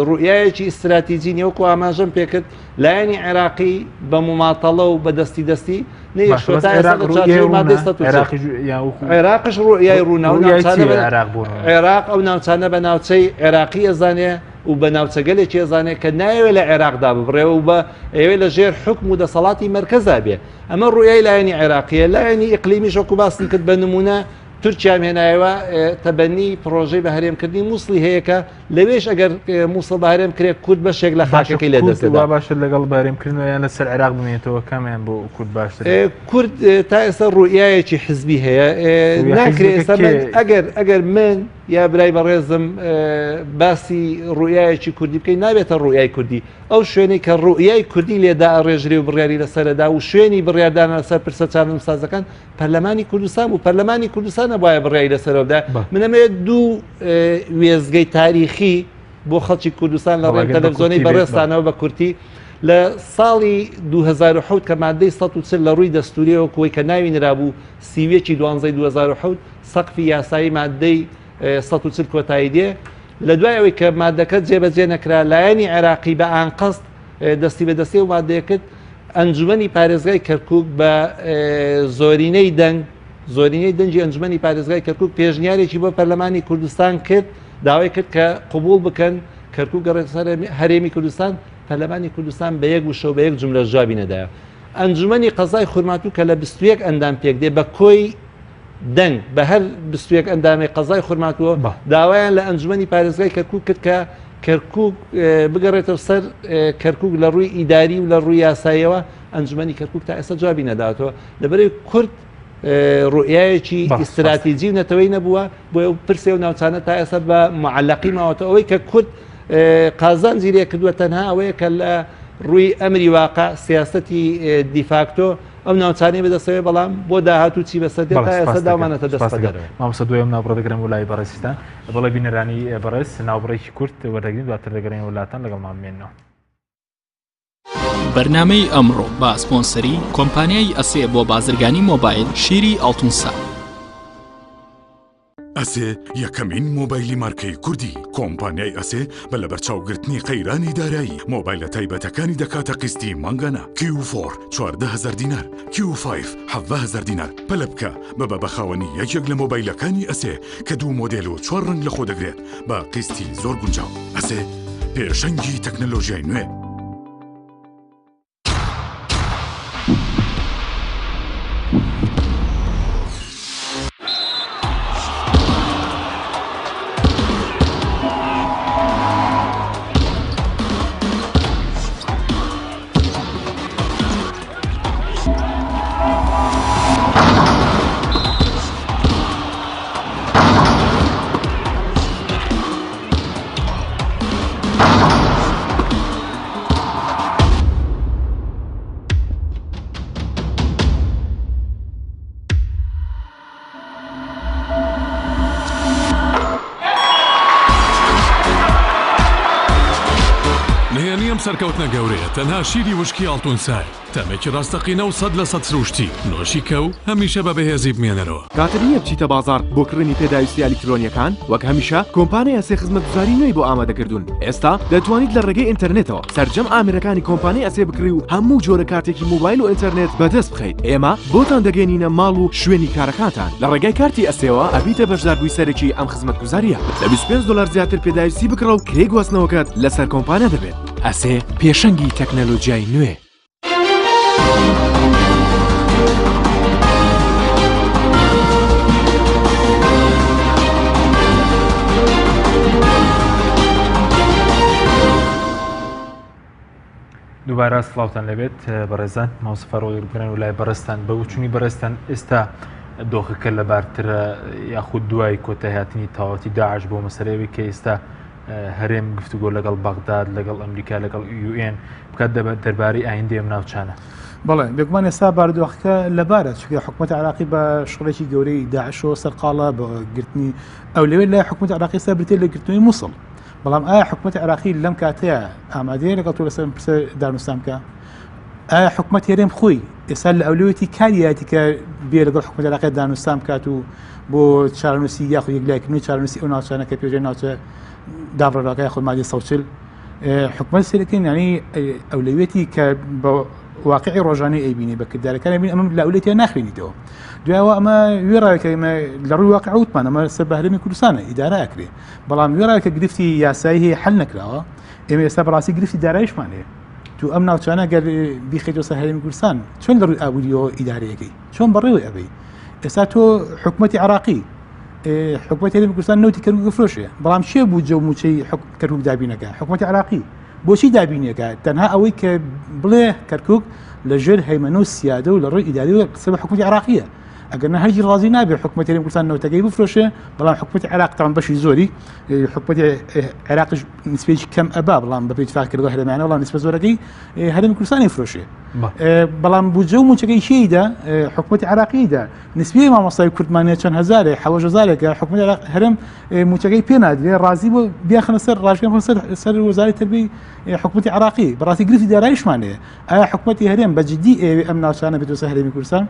ڕوئایەکی استراتیجی نێوەکو ئاماژەم پێکرد لایەنی عێراقی بە مماتەڵە و بە دەستی عێراقش ڕوئای ڕووناو عێراق ئەو ناوچانە بە ناوچەی عێراقی ئەزانێ و بە ناوچەگەلێکی ئەزانێت کە ناوێت لە عێراقدا ببڕێەوە و بە ئێوێ لە ژێر حکم و دەسەڵاتی مەرکەزا بێ ئەمە ڕوئای لایەنی عێراقیە لایەنی ئیقلیمی شەکو باسی کرد بە نمونە تورکیا هێنایەوە تەبەنی پرۆژەی بە هەرێمکردنی مووسڵی هەیە کە لەوێش ئەگەر مووسڵ بە هەرێم کرێت کورد بەشێک لە خاکەکەی لێ دەستێدا باشە لەگەڵ بەهرێمکردنەوەیان لەسەر عێراق بمێنێتەوە کامیان بۆ کورد باشتر کورد تا ئێستا ڕوئایەکی حزبی هەیە ناکرێت ئەگەر من یا برای بەڕێزم باسی ڕوئایەکی کوردی بکەین نابێتە ڕوئای کوردی ئەو شوێنەی کە ڕوئای کوردی لێدا ئەڕێژرێ و بڕیاری لەسەردا و شوێنی بڕیاردان لەسەر پرسە چارەنووس سازەکان پەرلەمانی کوردستان و پەرلەمانی کوردستان نەبایە بڕیاری لەسەرەوەدا من ئەمەوێت دوو وێزگەی تاریخی بۆ خەڵکی کوردستان لە ڕێی تەلەڤیزۆنی بەڕێستانەوە بە کورتی لە ساڵی 2007 کە مادەی 140 لە ڕووی دەستوریەوە کۆی کە ناوی نرابوو سیوێکی 12 2007 سەقفی یاسایی مادەی 140 کۆتایی دێ لە دوایەوەی کە مادەکە جێبەجێ نەکرا لایەنی عێراقی بە ئانقەست دەستی بەدەستی و مادەیەکرد ئەنجومەنی پارێزگای کەرکووک بە زۆرینەی دەنگی ئەنجومەنی پارێزگای کەرکووک پێشنیارێکی بۆ پەرلەمانی کوردستان کرد داوای کرد کە قبول بکەن کەرکووک گەڕێتە سەر هەرێمی کوردستان پەرلەمانی کوردستان بە یەک وشە و بە یەک جملە جوابی نەدایە ئەنجومەنی قەزای خورماتوو کە لە 21 ئەندام پێک دێ بە کۆی دەنگ بە هەر 21 ئەندامی قەزای خورماتووە داوایان لە ئەنجومەنی پارێزگای کەرکووک کرد کە کەرکووک بگەڕێتەوە سەر کەرکووک لە ڕووی ئیداری و لە ڕووی یاساییەوە ئەنجومەنی کەرکووک تا ئێستا جوابی نەداتەوە لەبەرەوەی کورد ڕوئایەکی ئیستراتیجی و نەتەوەی نەبووە بۆ ئەو پرسێ و ناوچانە تا ئێستا بە معەلەقی ماوەتە ئەوەی کە کورد قازانجی لێ کردووە تەنها ئەوەیە کە لە ڕووی ئەمری واقع سیاسەتی دیفاکتۆ ئەو ناوچانەی بەدەستەوەی بەڵام بۆ داهاتوو چی بەسەر تا ئێستا داوامانەتە دەستەکەەوە مامۆستا دوێم ناوبڕ دەگرم وڵای بەڕێستان بەڵێ بینەرانی بەڕێز ناوبڕێکی کورد وەردەگرین دواتر دەگەڕین وڵاتان لەگەڵ مامێنەوە. بەرنامەی ئەمڕۆ بە سپۆنسەری کۆمپانیای ئەسێ بۆ بازرگانی مۆبایل شیری ئەڵتونسا. ئەسێ یەکەمین مۆبایلی مارکەی کوردی کۆمپانیای ئەسێ بە لە بەرچاوگرتنی قەیرانی دارایی مۆبایلە تایبەتەکانی دەکاتە قستی مانگانە Q4 14,000 دینار Q5 17,000 دینار پەلە بکە بە بەخاوەنی یەکێک لە مۆبایلەکانی ئەسێ کە دوو مۆدێل و 4 ڕنگ لە خۆ دەگرێت بە قستی زۆر گونجاو ئەسێ پێشەنگی تەکنەلۆژیای نوێ. سەرکەوتنە گەورەیە تەنها شیری وشکی ئەڵتونسای تەمێکی ڕاستەقینە و 100% سروشتی نۆشی کە و هەمیشە بە بەهێزی بمێنەرەوە کاتر نییە بچیتە بازار بۆ کڕنی پێداویستی ئەلیکترۆنیەکان وەک هەمیشە کۆمپانیای ئەسێ خزمەتگوزاری نوێی بۆ ئامادەکردوون ئێستا دەتوانیت لە ڕێگەی ئینتەرنێتەوە سەرجەم ئامێرەکانی کۆمپانیای ئەسێ بکڕی و هەموو جۆرە کارتێکی موبایل و ئینتەرنێت بەدەست بخەیت ئێمە بۆتان دەگەێنینە ماڵ و شوێنی کارەکانتان لە ڕێگای کارتی ئەسێەوە ئەبیتە بەشداربووی سەرەکی ئەم خزمەتگوزاریە لە $25 زیاتر پێداویستی بکڕە و کرێ گواستنەوەکەت لەسەر کۆمپانیا دەبێت ئەسێ پێشەنگی تەکنەلۆژیای نوێ. دووبارە سڵاوتان لەبێت بەڕێزان ماوسفەرۆگرن و لای بەڕستان بە وچوونی بەڕستان ئێستا دۆخەکە لەبارترە یاخود دوای کۆتایهاتنی تاوەتی داعش بۆ مەسەرەوەی کە ئێستا هەرێم گفتوگۆ لەگەڵ بەغداد لەگەڵ ئەمریکا لەگەڵ UN بکات دەربارەی ئایندی ئەم ناوچانە. بەڵێ بێگومان ئێستا باردۆخەکە لەبارە چونکە حکوومەت عراقی بە شغڵێکی گەورەی داعشەوە سەرقاڵە بە گرتنی ئەو لەوێت لای حکوومەت عراقی سابرتێ لە گرتنەوەی مووسڵ بەڵام ئایا حکوومەت عراقی لەم کاتەیە ئامادەیە لەگەڵ تۆ لەسەر پرسە دانوستان بکە؟ ئایا حکوومەت هێرێم خۆی ئێستا لە ئەولوێتی کاریاتی کە بێ لەگەڵ حکوومەت عراقی دانوستان بکات و بۆ چارەنووسی یاخود یەکلایکردنی چارەنووسی ئەو ناوچانە کە پێشێ ناوچە دابڕێڕاکای خۆ مادەی 140 حکوومەت سێرەکەی یعنی ئەولوێتی کە بە واقعی ڕۆژانەی ئەیبینی بە کردارەکان بین ئەمە لە ئەولێتیان ناخوێنیتەوە دوایەوە ئەمە وێڕاوێکە لە ڕووی واقع وتمان ئەمە سەر بە هەرێمی کوردستانە ئیدارە ئەکرێ بەڵام وێڕاوێکە گرفتی یاسایی هەیە حل نەکراوە ئێمە ئێستا بەڕاستی گرفتی دارایشمان هەیە تو ئەم ناوچانە گەر بیخێتەوە سەر هەرێمی کوردستان چۆن لە ڕووی ئابووریەوە ئیدارەیەکەی چۆن بەڕێوەی ئەبەی ئێستا تۆ حکوومەتی عراقی حکوومەت هەرێمی کوردستان نەوتی کەرکووک فرۆشێ بەڵام چێ بوو جە و موچەی کەرکووک دابینەکە حکوومەتی عراقی بۆچی دابینیەکە تەنها ئەوەی کە بڵێ کەرکووک لە ژێر هەیمەنە و سیادە و لە ڕووی ئیداری و قسە بە حکوومەتی عراقیە ئەگەر هەرگی ڕازی نابێ حکوومەتی هەرێمی کوردستان نەوتەکەی بفرۆشێ بەڵام حکوومەتی عێراق تاوان بەشی زۆری حکوومەتی عێراقش نسبەیەکی کەم ئەبا بەڵام بە پێی اتفاقکردنەوە هەرێمیانە بەڵام نسبە زۆرەکەی هەرێمی کوردستانی فرۆشێ بەڵام بودجە و موچەکەی شێیدا حکوومەتی عێراقیدا نسبەی مامۆستای کوردمانە چەند هەزارێ 70,000 حکوومەتی عێراق هەرێم موچەکەی پێ نادرێ ڕازی بۆ بیاخنە سەر ڕاژگەم سەر وەزارەتی تەربیەی حکوومەتی عێراقی بەڕاستی گرفتی داراییشمانەیە ئایا حکوومەتی هەرێم بە جددی ئەم ناوچانە بێتۆ هەرێمی کوردستان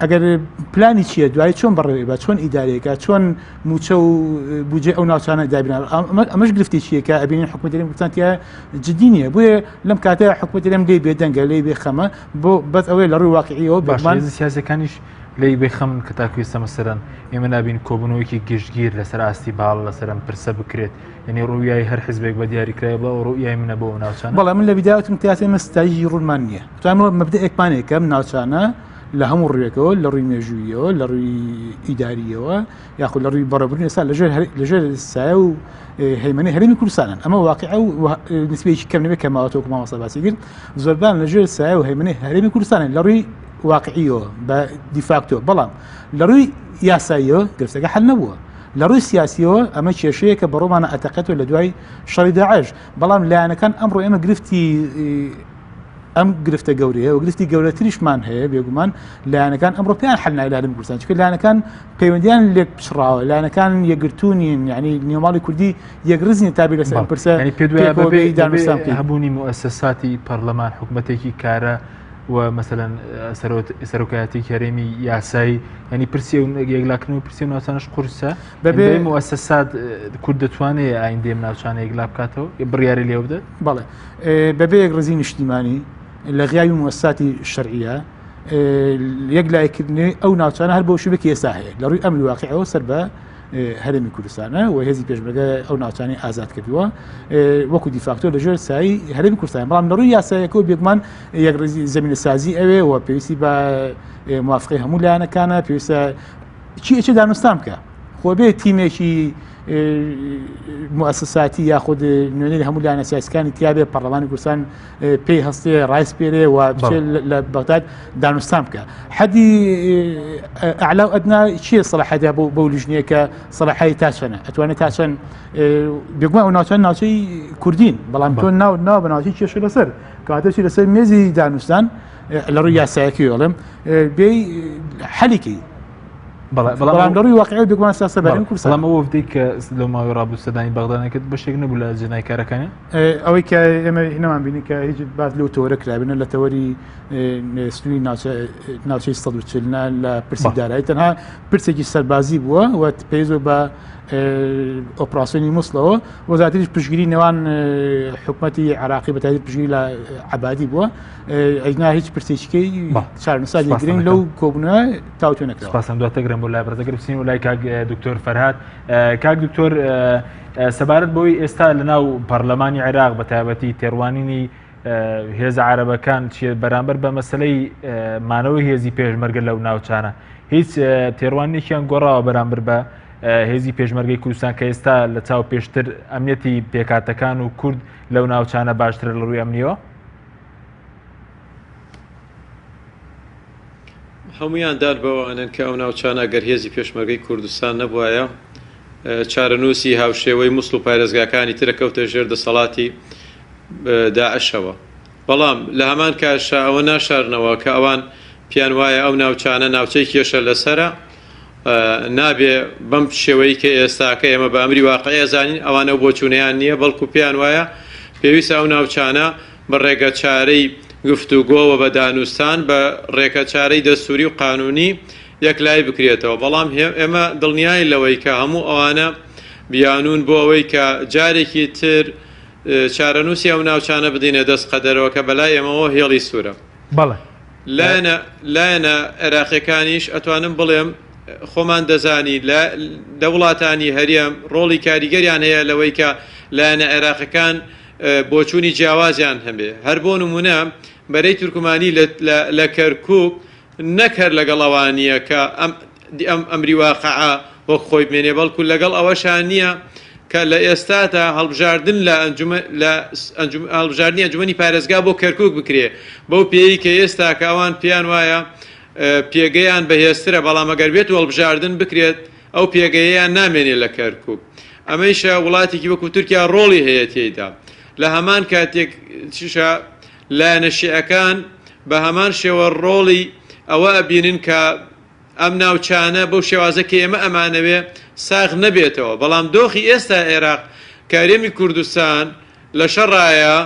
ئەگەر پلانی چییە دوای چۆن بەڕێوەی بە چۆن ئیدارەیەەکە چۆن موچە و بودجێ ئەو ناوچانە دابینان ئەمەش گرفتی چیەکە ئەبینین حکوومەتی هەرێمی کوردستان جددی نییە بۆیە لەم کاتە حکوومەتی هەرێم لێ بێدەنگە لێ بێ خەمە بۆ بەس ئەوەی لە ڕووی واقعیەوە باشمان سیاسەکانیش لی بخەم کە تاکوێستە مەسەرەن ئێمە نبین کۆبنەوەیکی گشتگیر لەسەر ئاستی باڵ لەسەرم پرسە بکرێت یعنی ڕوویای هەر حیزبێک بە دیاریکرای بڵ ڕوویای منە بۆ ناوچانە بەڵام من لە بیداوتم تیاسی مەستایی ڕوونمان نییە توانەوە مەبدە ئێکمانێکم ناوچانە لە هەموو ڕوێکەوە لە ڕووی مێژوویەوە لە ڕووی ئیداریەوە یاخود لە ڕووی بەڕێبوونی ئێستا لەژێر سایە و هەیمەنی هەرێمی کوردستانن ئەمە واقعە و نسبەیەکی کەم نەبێت کە ماوەتەوە مامۆستا باسی کرد زۆربان لەژێر سایە و هەیمەنی هەرێمی کوردستانن لە ڕووی واقعیەوە بە دیفاکتۆ بەڵام لە ڕووی یاساییەوە گرفتەکە حل نەبووە لە ڕووی سیاسیەوە ئەمە کێشەیە کە بەڕۆمانە ئەتەقێتەوە لە دوای شەڕی داعش بەڵام لایەنەکان ئەمڕۆ ئێمە گرفتی ئەم گرفتە گەورەیە و گرفتی گەورەتریشمان هەیە بێگومان لایەنەکان ئەمڕۆ پێیان حل نای لە هەرێمی کوردستان چونکە لایەنەکان پەیوەندیان لێک پچڕاوە لایەنەکان یەکگرتوونین یعنی نێوماڵی کوردی یەکرزنی تابی لەسەر پرسە هەبوونی موسساتی پەرلەمان حکوومەتێکی کارە و مثلەن سەرۆکایەتی هەرێمی یاسایی ینی پرسی و یەکلاکردن و پرسی و ناوچانەش قورسە بەبێ موسسات کورد دەتوانێت ئایندێم ناوچانە یەکلا بکاتەوە بڕیاری لێ بدات بەڵێ بەبێ یەکڕزی نیشتیمانی لە غیاوی موسساتی شەرعیە یەکلایکردنی ئەو ناوچانە هەر بۆ شوبێکی ئێستا هەیە لە ڕووی ئەمری واقعەوە سەر بە هەرێمی کوردستانە و هێزی پێشمەرگە ئەو ناوچانی ئازاد کردووە وەکو دیفاکتۆر لەژێر سایی هەرێمی کوردستان بەڵام لە ڕووی یاسایەکەەوە بێگومان یەکڕزی زمینە سازی ئەوێ و پێویستی بە موافقی هەموو لایەنەکانە پێویستە چی دانوستان بکە خۆ بێ تیمێکی موسساتی یاخود نوێنەری هەموو لایەنە سیاسیەکانی تیابێ پەرلەمانی کوردستان پێی هەستێ ڕایس پێرێ و لە بەغداد دانوستان بکە حەدی ئەعلا و ئەدنا چییە سەلاحەتە بەو لیژنەیە کە سەلاحەتی تاچەنە ئەتوانێت تاچەند بێگومان ئەو ناوچەند ناوچەی کوردین بەڵام تۆ ناو بە ناوچەی کێشە لەسەر کاتەچی لەسەر مێزی دانوستان لە ڕووی یاسایەکی وەڵێم بێ حەلیکی بەڵام لە ڕووی واقعی بێگومان سیاسە بەرین کوردستان بەڵام ئەوە وەختەی کە لەو ماوەی ڕابووسەدانی بەغدانەکەت بەشێک نەبوو لە جنای کارەکانی ئەوەی کە ئێمە هینەمان بینی کە هیچ باز لەو تۆرە کرابنە لە تەوەری سنووی ناوچەی 140 لە پرسی دارایی تەنها پرسێکی سەربازی بووە و پێیزۆ بە ئۆپراسیۆنی مووسڵەوە وەزارەتیش پشتگیری نێوان حکوومەتی عراقی بە تایبەت پشتگیری لە عەبادی بووە ئەینا هیچ پرسێکیکەی چارنووساتی گرنگ لەو کۆبوونەوە تاوتۆ نەکراوە. سپاسم دواتەگرم بۆ لای بەرزەکە بچین و لای کاک دکتۆر فەرهاد. کاک دکتۆر سەبارەت بەوەی ئێستا لەناو پەرلەمانی عێراق بە تایبەتی تێڕوانینی هێزە عەرەبەکان بەرامبەر بە مەسەلەی مانەوەی هێزی پێشمەرگە لەو ناوچانە هیچ تێڕوانێکیان گۆڕاوە بەرامبەر بە هێزی پێشمەرگەی کوردستان کە ئێستا لە چاو پێشتر ئەمنیەتی پێکاتەکان و کورد لەو ناوچانە باشتر لە ڕووی ئەمنیەوە؟ هەمویان دار بەوانن کە ئەو ناوچانە گەر هێزی پێشمەرگەی کوردستان نەبووایە چارەنووسی هاوشێوەی مووسڵ و پایرەزگاکانی ترە کەوتە ژێر دەسەڵاتی داعشەوە بەڵام لە هەمان کاشە ئەوە ناشارنەوە کە ئەوان پیان وایە ئەو ناوچانە ناوچەی کێشە لەسرە نابێ بەم شێوەی کە ئێستاکە ئێمە بە ئەمری واقعی زانین ئەوانە بۆچوونیان نییە بەڵکو پیان وایە پێویستە ئەو ناوچانە بە ڕێگە چارەی گفتوگۆوە بە دانوستان بە ڕێکە چارەی دەستوری و قانونی یەکلای بکرێتەوە بەڵام ئێمە دڵنیای لەوەی کە هەموو ئەوانە بیانون بۆ ئەوەی کە جارێکی تر چارەنووسی ئەو ناوچانە بدینە دەست قەدەرەوە کە بەلای ئێمەوە هێڵی سوورە لایەنە عێراقیەکانیش ئەتوانم بڵێم خۆمان دەزانی لە وڵاتانی هەرێم ڕۆڵی کاریگەریان هەیە لەوەی کە لایەنە عێراقیەکان بۆچوونی جیاوازیان هەبێ هەر بۆ نمونە بەرەی تورکمانی لە کەرکووک نەکرد لەگەڵەوانیە کە ئەمری واقعە وەک خۆی بمێنێ بەڵکو لەگەڵ ئەوەشان نییە کە لە ئێستادا هەڵبژاردن لە هەڵبژاردننی ئەنجومەنی پارێزگا بۆ کەرکووک بکرێ بەو پێی کە ئێستا کاوان پیان وایە پێگەیان بەهێزترە بەڵام ئەگەر بێت وەڵبژاردن بکرێت ئەو پێگەیان نامێنێت لە کەرکووک. ئەمەیشە وڵاتێکی وەکو تورکیا ڕۆڵی هەیە تێیدا. لە هەمان کاتێک لایەنە شیعەکان بە هەمان شێوە ڕۆڵی ئەوە ئەبینن کە ئەم ناوچانە بەو شێوازە کە ئێمە ئەمانەوێ ساغ نەبێتەوە. بەڵام دۆخی ئێستا عێراق کارێمی کوردستان لە شەڕایە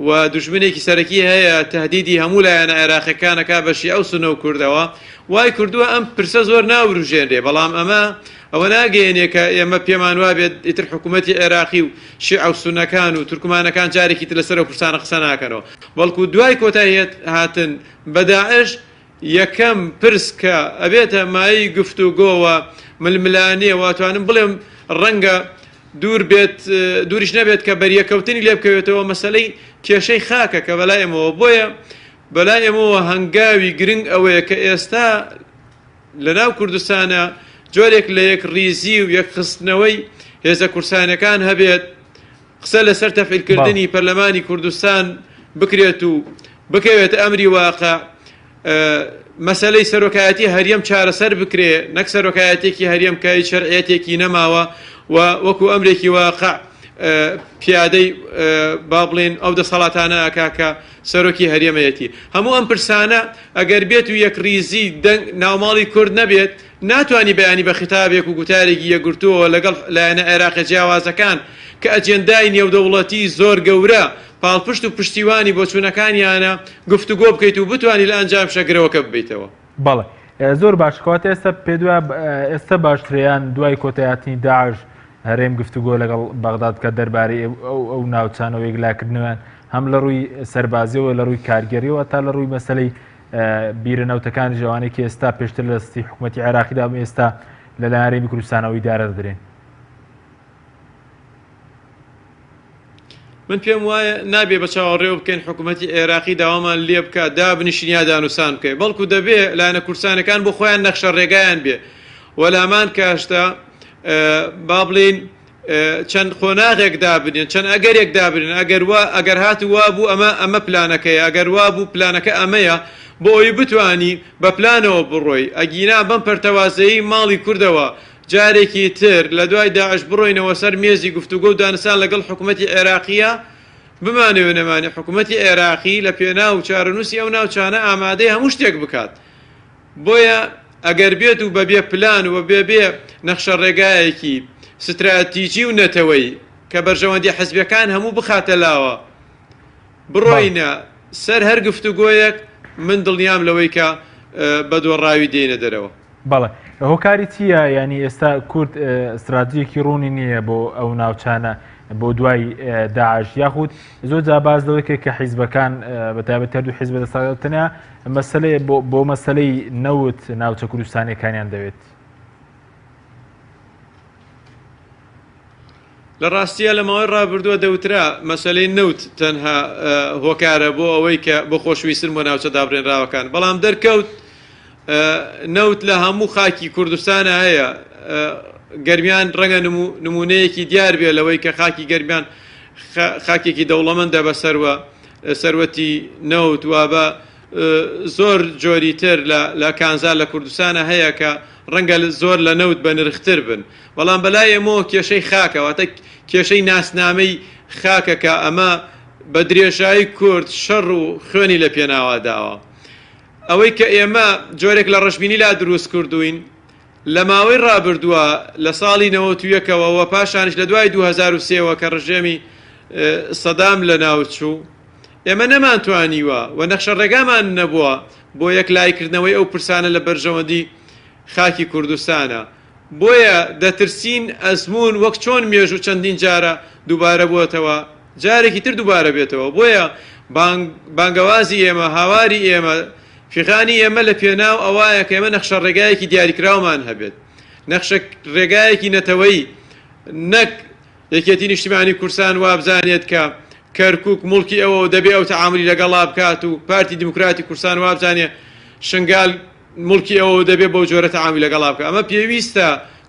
و دوژمنێکی سەرەکی هەیە تهدیدی هەموو لایەنە عێراقیەکانەکە بەشی ئەو سونە و کوردەوە وای کردووە ئەم پرسە زۆر ناوروژێنرێ. بەڵام ئەوە ناگەیەنێ کە ئێمە پێمان وابێت ئیتر حکوومەتی عێراقی و شیع و سونەکان و تورکمانەکان جارێکی تر لەسەر و پرسانە قسە ناکەنەوە. بەڵکو دوای کۆتاییەت هاتن بە داعش یەکەم پرس کە ئەبێتە مایی گفتوگۆوە ململانیە واتوانم بڵێم ڕەنگە دووریش نەبێت کە بەریەکەوتنی لێ بکەوێتەوە مەسەلەی کێشەی خاکە کە بەلای ئێمەوە. بۆیە بەلای ئێمەوە هەنگاوی گرنگ ئەوەیە کە ئێستا لەناو کوردستانە جۆرێک لە یەک ریزی و یەک خستنەوەی هێزە کورسانەکان هەبێت قسە لەسەر تەفعیلکردنی پەرلەمانی کوردستان بکرێت و بکەوێت ئەمری واقع مەسەلەی سەرۆکایەتی هەریەم چارەسەر بکرێ نەک سەرۆکایەتێکی هەریەم کە هیچ شەرعیەتێکی نەماوە و وەکو ئەمرێکی واقع پیادەی با بڵێن ئەو دەسەڵاتانە ئاکاکە سەرۆکی هەریەمەتی. هەموو ئەم پرسانە ئەگەر بێت و یەک ریزی ناوماڵی کورد نەبێت ناتوانانی بەیانی بە خیتابێک و گوتارێکی یەکگرتووە لەگەڵ لایەنە عێراقی جیاوازەکان کە ئەجێندای نێودەوڵەتی زۆر گەورە پاڵپشت و پشتیوانی بۆ چوونەکانیانە گفتوگۆ بکەیت و بتوانانی لە ئەنجام شەگرەوەکە ببیتەوە. بەڵێ زۆر باشکات ئێستا پێدوە ئێستا باشتریان دوای کۆتاییاتی داعش هەرێم گفتوگۆ لەگەڵ بەغداد کە دەربارەی ئەو ناوچانەوە یەکلاکردنەوەیان هەم لە ڕووی سەربازیەوە لە ڕووی کارگەریەوە تا لە ڕووی مەسەلەی بیرەنەوتەکانی جوانێکی ئێستا پێشتر لە دەستی حکوومەتی عێراقیدا ئێستا لەلایەن هەرێمی کوردستانەوە ئیدارە دەدرێن. من پێم وایە نابێ بە چاوەڕێوە بکەین حکوومەتی عێراقی داوامان لێ بکە دابنیشتنیا دانووسان بکەین بەڵکو دەبێ لایەنە کوردستانەکان بۆ خۆیان نەخشە ڕێگایان بێ وەلامان کاشتا با بڵێن چەند خۆناغێک دابنێن چەند ئەگەرێک دابنێن ئەگەر هات وا بوو ئەمە پلانەکەیە ئەگەر وا بوو پلانەکە ئەمەیە بۆ ئەوی بتوانی بە پلانەوە بڕۆی ئەگینا بەم پەرتەوازەیی ماڵی کوردەوە جارێکی تر لە دوای داعش بڕۆینەوە سەر مێزی گفتوگۆ و دانسان لەگەڵ حکوومەتی عێراقیە بمانەوێ نەمانێ حکوومەتی عێراقی لە پێناو چارەنووسی ئەو ناوچانە ئامادەی هەموو شتێک بکات. بۆیە ئەگەر بێت و بەبێ پلان و بێ نەخشە ڕێگایەکی ستراتیجی و نەتەوەی کە بەرژەوەندی حەزبیەکان هەموو بخاتە لاوە بڕۆینە سەر هەر گفتوگۆیەک من دڵنیام لەوەی کە بە دۆڕاوی دێنە دەرەوە. بەڵێ هۆکاری چییە ینی ئێستا کورد استراتیجیەکی ڕوونی نییە بۆ ئەو ناوچانە بۆ دوای داعش یاخود زۆر جا باز لەوەیە کە حیزبەکان بەتایبەت هەردوو حیزب دەسەڵاتەنە مەسەلەی بۆ مەسەلەی نەوت ناوچە کوردستانیەکانیان دەوێت. لە ڕاستیە لە ماوەی ڕابردووە دەوترا مەسەلەی نەوت تەنها هۆکارە بۆ ئەوەی کە بۆ خۆشویستن بۆ ناوچە دابڕێنراوەکان بەڵام دەرکەوت نەوت لە هەموو خاکی کوردستانە هەیە گەرمیان ڕەنگە نمونەیەکی دیار بێ لەوەی کە خاکی گەرمیان خاکێکی دەوڵەمەندە بە سەروەتی نەوت و بە زۆر جۆری تر لە کانزار لە کوردستانە هەیە کە ڕەنگە زۆر لە نەوت بە نرختر بن بەڵام بەلای ئێمەوە کێشەی خاکەواتە کێشەی ناسنامەی خاکەکە ئەمە بە درێژایی کورد شەڕ و خوێنی لە پێناوا داوە. ئەوەی کە ئێمە جۆرێک لە ڕەشبینی لا دروست کردوین لە ماوەی ڕابردووە لە ساڵی 91ەوە پاشانش لە دوای 2003ەوە کە ڕژێمی سەدام لە ناوچوو ئێمە نەمانتوانیوە و نەخشە ڕێگامان نەبووە بۆ یەک لایکردنەوەی ئەو پرسانە لە بەرژەوەندی خاکی کوردستانە. بۆیە دەترسین ئەزمون وەک چۆن مێژوو چەندین جارە دووبارە بووەتەوە جارێکی تر دووبارە بێتەوە. بۆیە بانگەوازی ئێمە هاواری ئێمە فیخانی ئێمە لە پێناو ئەوایە کە ئێمە نەخشە ڕێگایەکی دیاریکراومان هەبێت نەخشە ڕێگایەکی نەتەوەی نەک یەکێتی نیشتیمانی کورسان وابزانێت کە کەرکووک مڵکی ئەوە دەبێ ئەو تەعاملی لەگەڵا بکات و پارتی دیموکراتی کورسان وابزانێ شنگال مڵکی ئەوە دەبێ بەو جۆرە تەعاملی لەگەڵا بکە. ئەمە پێویستە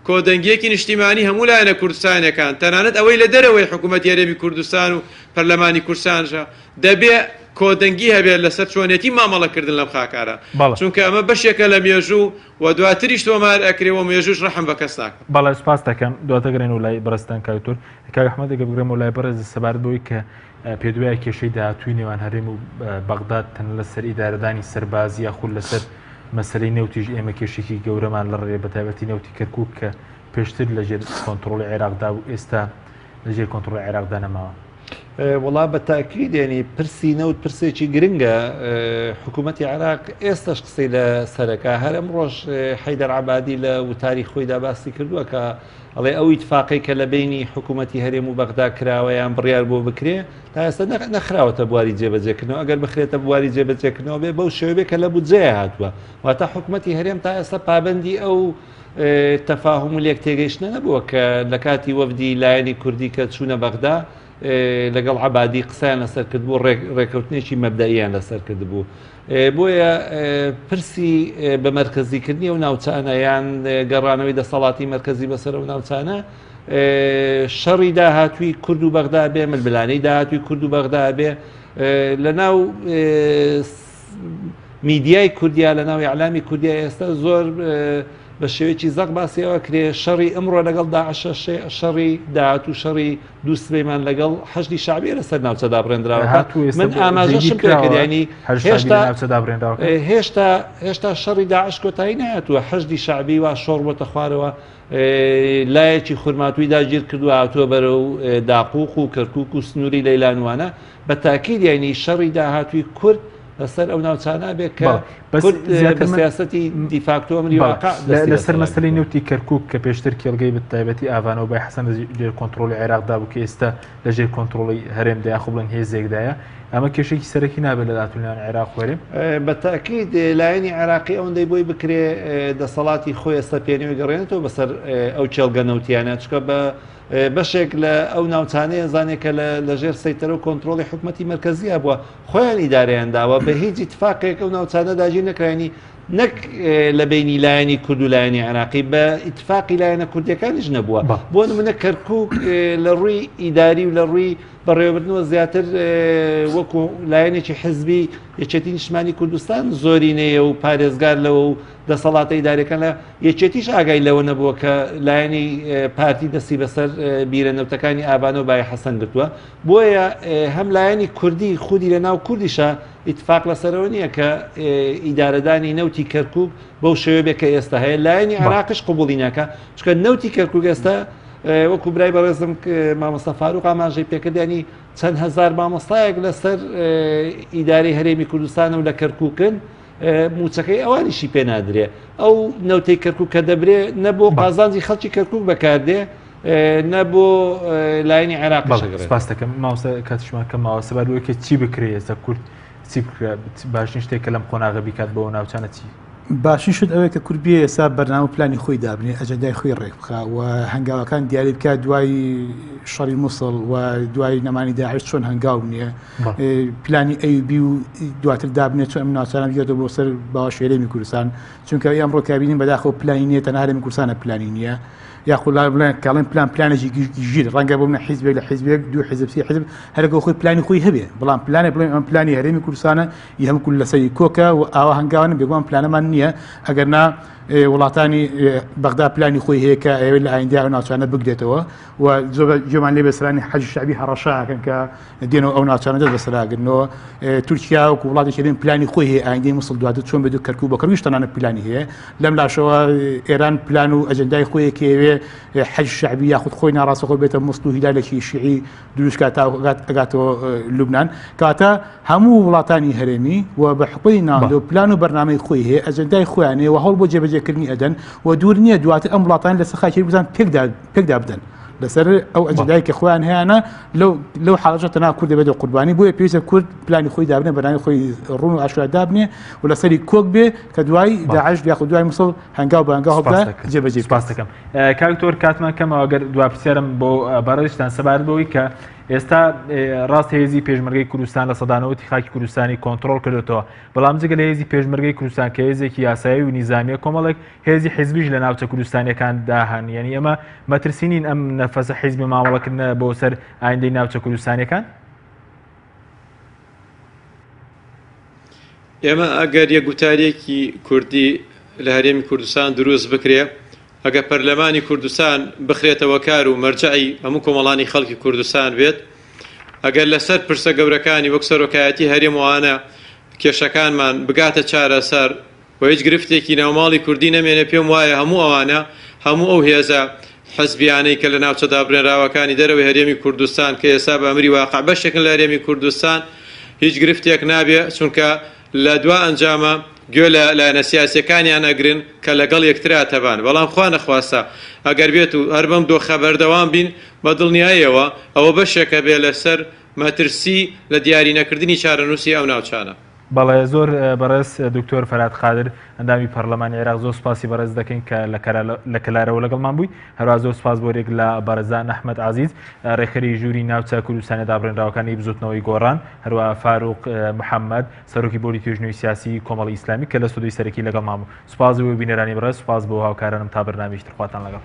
کۆدەنگیەکی نیشتیمانی هەموو لایەنە کوردستانەکان تەنانەت ئەوەی لە دەرەوەی حکوومەتی هەرێمی کوردستان و پەرلەمانی کورسانژە دەبێ کۆدەنگی هەبێت لەسەر چۆنێتی مامەڵەکردن لەم خاکارە چونکە ئەمە بەشێکە لە مێژوو و دواتریش تۆمار ئەکرێەوە مێژوش ڕەحم بە کەس ناکە. بەڵێ سپاس دەکەم دواتەگرێن و لای بەڕستان کاوتور کاک ئەحمەد دەگە بگرێم و لای بەڕێز سەبارەت بەوەی کە پێدوایە کێشەی داهاتووی نێوان هەرێم و بەغداد تەنها لەسەر ئیدارەدانی سەربازی یاخود لەسەر مەسەلەی نێوتیش ئێمە کێشێکی گەورەمان لە ڕێ بەتایبەتی نێوتی کەرکووک کە پێشتر لەژێر کۆنتڕۆڵی عێراقدا و ئێستا لەژێر کۆنتڕۆڵی عێراقدا نەماوە. وڵا بە تاکید ینی پرسی نەوت پرسێکی گرنگە حکوومەتی عێراق ئێستش قسەی لە سەرەکە هەر ئەمڕۆژ حەیدەر عەبادی لە وتاری خۆیدا باسی کردووە کە ئەڵێ ئەو ئیتفاقی کە لە بینی حکوومەتی هەرێم و بەغدا کراوە یان بڕیار بۆ بکرێ تا ئێستا نەخراوەتە بواری جێبەجێکردنەوە ئەگەر بخرێتە بواری جێبەجێکردنەوە بێ بەو شێوەیە کە لە بودجەیە هاتووە واتە حکوومەتی هەرێم تا ئێستا پابەندی ئەو تەفاهم و لێک تێگەیشتنە نەبووە کە لە کاتی وەفدی لایەنی کوردی کە چوونە بەغدا لەگەڵ عەبادی قسەیان لەسەر کرد بوو ڕێکەوتنێکی مەبدەئیان لەسەر کرد بوو بۆیە پرسی بە مەرکەزیکردنی ئەو ناوچانە یان گەڕانەوەی دەسەڵاتی مەرکەزی بەسەر ئەو ناوچانە شەڕی داهاتووی کورد و بەغدا بێ ململانەی داهاتووی کورد و بەغدا بێ لە ناو میدیای کوردیا لە ناو ئیعلامی کوردیا ئێستا زۆر بە شێوەیەکی زەق باسیەوە کرێ شەڕی ئەمڕۆ لەگەڵ داعشە شەڕی داهاتوو شەڕی دوو سبەیمان لەگەڵ حەشدی شعبی لەسەر ناوچەدا بڕێنراوە من ئاماژەشم پێکردیانی هێشتا شەڕی داعش کۆتایی نهاتووە حەشدی شعبی وا شۆڕ بۆتە خوارەوە لایەکی خورماتووی داگیر کردووە هاتووە بەرەو داقوق و کەرکووک و سنووری لەیلانوانە بە تاکید یانی شەڕی داهاتووی کورد لەسەر ئەو ناوچانە بێت کە بە سیاسەتی دیفاکتۆ ئەمری واقع لەسەر مەسەلەی نێوتی کەرکووک کە پێشتر کێڵگەی بەتایبەتی ئاڤانەوە بای حەسەن لەژێر کۆنتڕۆڵی عێراقدا بوو کە ئێستا لەژێر کۆنتڕۆڵی هەرێمدا یاخۆ بڵێن هێزێکدایە ئەمە کێشێکی سەرەکی نابێت لە داهاتوویان عێراق وەرێم بە تاکید لایەنی عێراقی ئەوەندەی بۆی بکرێ دەسەڵاتی خۆی ئێستا پێنەوەی گەڕێنێتەوە بەسەر ئەو چێڵگە نەوتیانە چکە بە بەشێک لە ئەو ناوچانەیە زانێکە لەژێر سەیتەرە و کۆنتڕۆڵی حکوومەتی مەرکەزیە بووە خۆیان ئیدارەیان داوە بە هیچ ئیتفاقێک ئەو ناوچانە داگیر نەکرانی نەک لە بینی لایەنی کورد و لایەنی عێراقی بە ئیتفاقی لایەنە کوردیەکانیش نەبووە بۆ نمونە کەرکووک لە ڕووی ئیداری و لە ڕووی بەڕێوەبردنەوە زیاتر وەکو لایەنێکی حزبی یەکێتی نیشتمانی کوردستان زۆرینەیە و پارێزگار لەوە و دەسەڵاتە ئیدارەکان لە یەکێتیش ئاگای لەوە نەبووە کە لایەنی پارتی دەستی بەسەر بیرەنەوتەکانی ئابانە و بای حەسەن گرتووە بۆیە هەم لایەنی کوردی خودی لە ناو کوردیشە ئیتفاق لەسەرەوە نییە کە ئیدارەدانی نەوتی کەرکووک بەو شێوە بێ کە ئێستا هەیە لایەنی عێراقیش قبوڵی ناکە چکە نەوتی کەرکووک ئێستا وەکو برای بەڕێزم مامۆستا فاروق ئاماژەی پێکردیانی چەند هەزار مامۆستایەک لەسەر ئیدارەی هەرێمی کوردستان و لە کەرکووکن موچەکەی ئەوانیشی پێ نادرێ ئەو نەوتەی کەرکووک کە دەبرێ نەبوو قازانجی خەڵکی کەرکووک بەکاردێ نەبوو لایەنی عێراق سپاس دەکەم ماوەستا کاتیشمان کەم ماوە سەبارەت بەوەی کە چی بکرێ ئێستا کورد چی بکرێ باشترین شتێک کە لەم قۆناغە بیکات بەوە ناوچانە چی باشین شت ئەوەیە کە کوربیە ئێستا بەرنامە پلانی خۆی دابنێ ئەجەندای خۆی ڕێک بخە و هەنگاوەکان دیاری بکات دوای شەڕی مووسڵ و دوای نەمانی داعش چۆن هەنگاو نییە پلانی ئەیوبی و دواتر دابنێت چۆن ئەم ناوچانە بگێتەوە بۆ سەر باوەش هەرێمی کوردستان چونکە ئەمڕۆ کابینین بەداخەوە پلانی نییە تەنها هەرێمی کوردستانە پلانی نییە یاخود بڵێن کاڵێن پلانێکی ژیر ڕەنگە بۆ منە حیزبێک لە حیزبێک دوو حیزب سی حیزب هەرگە خۆی پلانی خۆی هەبێ بەڵام پلانێ بڵێن ئەم پلانی هەرێمی کوردستانە هەموو کول لەسەری کۆکە و ئاوا هەنگاوانە بێگومان پلانەمان نییە ئەگەر نا وڵاتانی بەغدا پلانی خۆی هەیە کە ئێوە لە ئایندیا و ناوچانە بگرێتەوە و جۆمان لێ بەسەرانی حەج شعبی هەڕەشاکەن کە دێنەوە ئەو ناوچانە دەست بەسەراگرنەوە تورکیا و وڵاتی شێرین پلانی خۆی هەیە ئایندەی مووسڵ دواتر چۆن بێت و کەرکووک بە کەرویش تەنانە پلانی هەیە لەم لاشەوە ئێران پلان و ئەجەندای خۆی کێوێ حەج شعبی یاخود خۆی ناڕاستە خۆی بێتە مووسڵ و هیلالێکی شیعی دروستکات ئەگاتەوە لوبنان کاتە هەموو وڵاتانی هەرێمی و بە حکومەتی ناوەندە و پلان و بەرنامەی خۆی هەیە ئەجەندای خۆیان هەیە و هەوڵ بۆ جێبەجێکردنی ئەدەن و دوور نییە دواتر ئەم وڵاتانی لەسەر خاکی بزان پێکدا بدەن لەسەر ئەو ئەجەندای کە خۆیان هەیەە لەو حاڵەتە تەنها کورد دەبێت و قوربانی بۆیە پێویستە کورد پلانی خۆی دابنێ بەناوی خۆی ڕوون و ئاشکرا دابنێ و لەسەری کۆک بێ کە دوای داعش یاخود دوای مووسڵ هەنگاو بە هەنگاو هەبدا جێبەجێ سپاس دەکەم کاکتۆر کاتمان کەمەوە ئەگەر دوا پرسیارم بۆ بەڕێزتان سەبارەت بەوەی کە ئێستا ڕاست هێزی پێشمەرگەی کوردستان لە سەدانەوەتی خاکی کوردستانی کۆنتڕۆڵ کردێتەوە بەڵام جگە لە هێزی پێشمەرگەی کوردستان کە هێزێکی یاسایی و نیزامیە کۆمەڵێک هێزی حیزبیش لە ناوچە کوردستانیەکاندا هەن یعنی ئەمە مەترسینین ئەم نەفەسە حیزبی مامەڵەکردنە بۆ سەر ئایندەی ناوچە کوردستانیەکان ئێمە ئەگەر یەکگوتاریەکی کوردی لە هەرێمی کوردستان دروست بکرێ ئەگە پەرلەمانی کوردستان بخرێتەوە کار و مەرجعی هەموو کۆمەڵانی خەڵکی کوردستان بێت ئەگەر لەسەر پرسە گەورەکانی وەک سەرۆکایەتی هەرێموانە کێشەکانمان بگاتە چارەسەر و هیچ گرفتێکی ناوماڵی کوردی نەمێنێ پێم وایە هەموو ئەوانە هەموو ئەو هێزە حەزبیانەی کە لە ناوچە دابڕێنراوەکانی دەرەوەی هەرێمی کوردستان کە ئێستا بە ئەمری واقع بەشێکن لە هەرێمی کوردستان هیچ گرفتێک نابێ چونکە لە دوا ئەنجامە گوێ لە لایەنە سیاسیەکانیان ئەگرن کە لەگەڵ یەکترا تەبان بەڵام خوا نەخواستە ئەگەر بێت و هەر بەم دۆخە بەردەوام بین بە دڵنیاییەوە ئەوە بەشێکە بێ لەسەر مەترسی لە دیاری نەکردنی چارەنووسی ئەو ناوچانە. بەڵێ زۆر بەڕێز دکتۆر فەرات خادر ئەندامی پەرلەمانی عێراق زۆر سپاسی بەڕێز دەکەین کە لە کەلارەوە لەگەڵمان بووی هەروە زۆر سپاس بۆرێک لە بەرزان ئەحمەد عەزیز ڕێکخەری ژووری ناوچە کوردستانی دابڕێنراوەکانی بزوتنەوەی گۆڕان هەروە فاروق محەممەد سەرۆکی بۆری توێژنەوەی سیاسی کۆمەڵی ئیسلامی کە لە سودی سەرەکی لەگەڵمان بوو سپاس بۆ بینەرانی بەڕێز سپاس بۆ هاوکارانم تا بەرنامەیەکی تر خواتان لەگەڵ.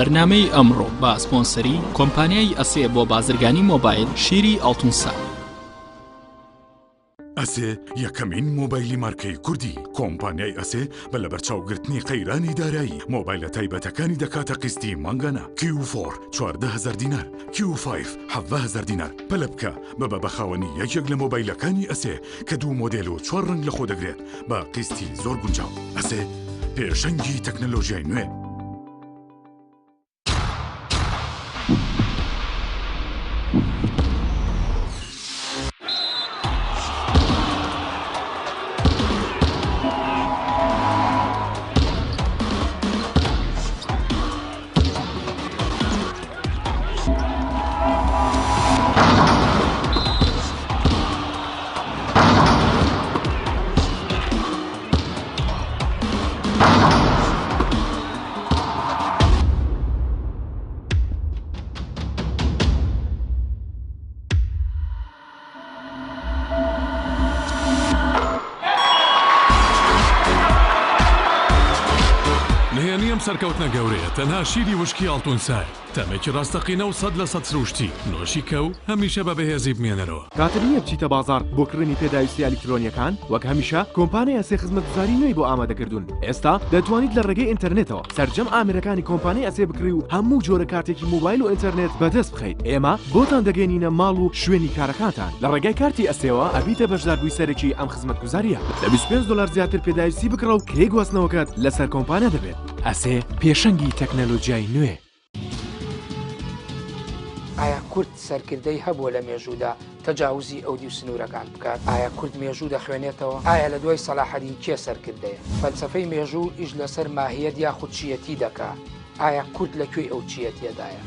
بەرنامەی ئەمڕۆ بە سپۆنسەری کۆمپانیای ئەسێ بۆ بازرگانی مۆبایل شیری ئەڵتونسا. ئەسێ یەکەمین مۆبایلی مارکەی کوردی کۆمپانیای ئەسێ بە لە بەرچاوگرتنی قەیرانی دارایی مۆبایلە تایبەتەکانی دەکاتە قستی مانگانە Q4 14,000 دینار Q5 17,000 دینار پەلە بکە بە بەخاوەنی یەکێک لە مۆبایلەکانی ئەسێ کە دوو مۆدێل و 4 ڕنگ لە خۆ دەگرێت بە قستی زۆر گونجاو. ئەسێ پێشەنگی تەکنەلۆژیای نوێ. سەرکەوتنە گەورەیە تەنها شیری وشکی ئەڵتونسای تەمێکی ڕاستەقینە و 100% سروشتی نۆشی کەو هەمیشە بە بەهێزی بمێنەرەوە. کاتر نییە بچیتە بازار بۆ کڕنی پێداویستی ئەلیکترۆنیەکان وەک هەمیشە کۆمپانیای ئەسێ خزمەتگوزاری نوێی بۆ ئامادەکردوون. ئێستا دەتوانیت لە ڕێگەی ئینتەرنێتەوە سەرجەم ئامێرەکانی کۆمپانیای ئەسێ بکڕی و هەموو جۆرە کارتێکی موبایل و ئینتەرنێت بەدەست بخەیت. ئێمە بۆتان دەگەێنینە ماڵ و شوێنی کارەکانتان لە ڕێگای کارتی ئەسێەوە ئەبیتە بەشداربووی سەرەکی ئەم خزمەتگوزاریە. لە $25 زیاتر پێداویستی بکڕە و کرێ گواستنەوەکەت لەسەر کۆمپانیا دەبێت. ئەسێ پێشەنگی تەکنەلۆژیای نوێ. ئایا کورد سەرکردەی هەبووە لە مێژوودا تەجاوزی ئەودی و سنوورەکان بکات؟ ئایا کورد مێژوو دەخوێنێتەوە؟ ئایا لە دوای سەلاحەدین کێ سەرکردەیە؟ فەلسەفەی مێژوو ئیش لەسەر ماهیەت یاخود چیەتی دەکات. ئایا کورد لەکوێی ئەو چیەتیەدایە؟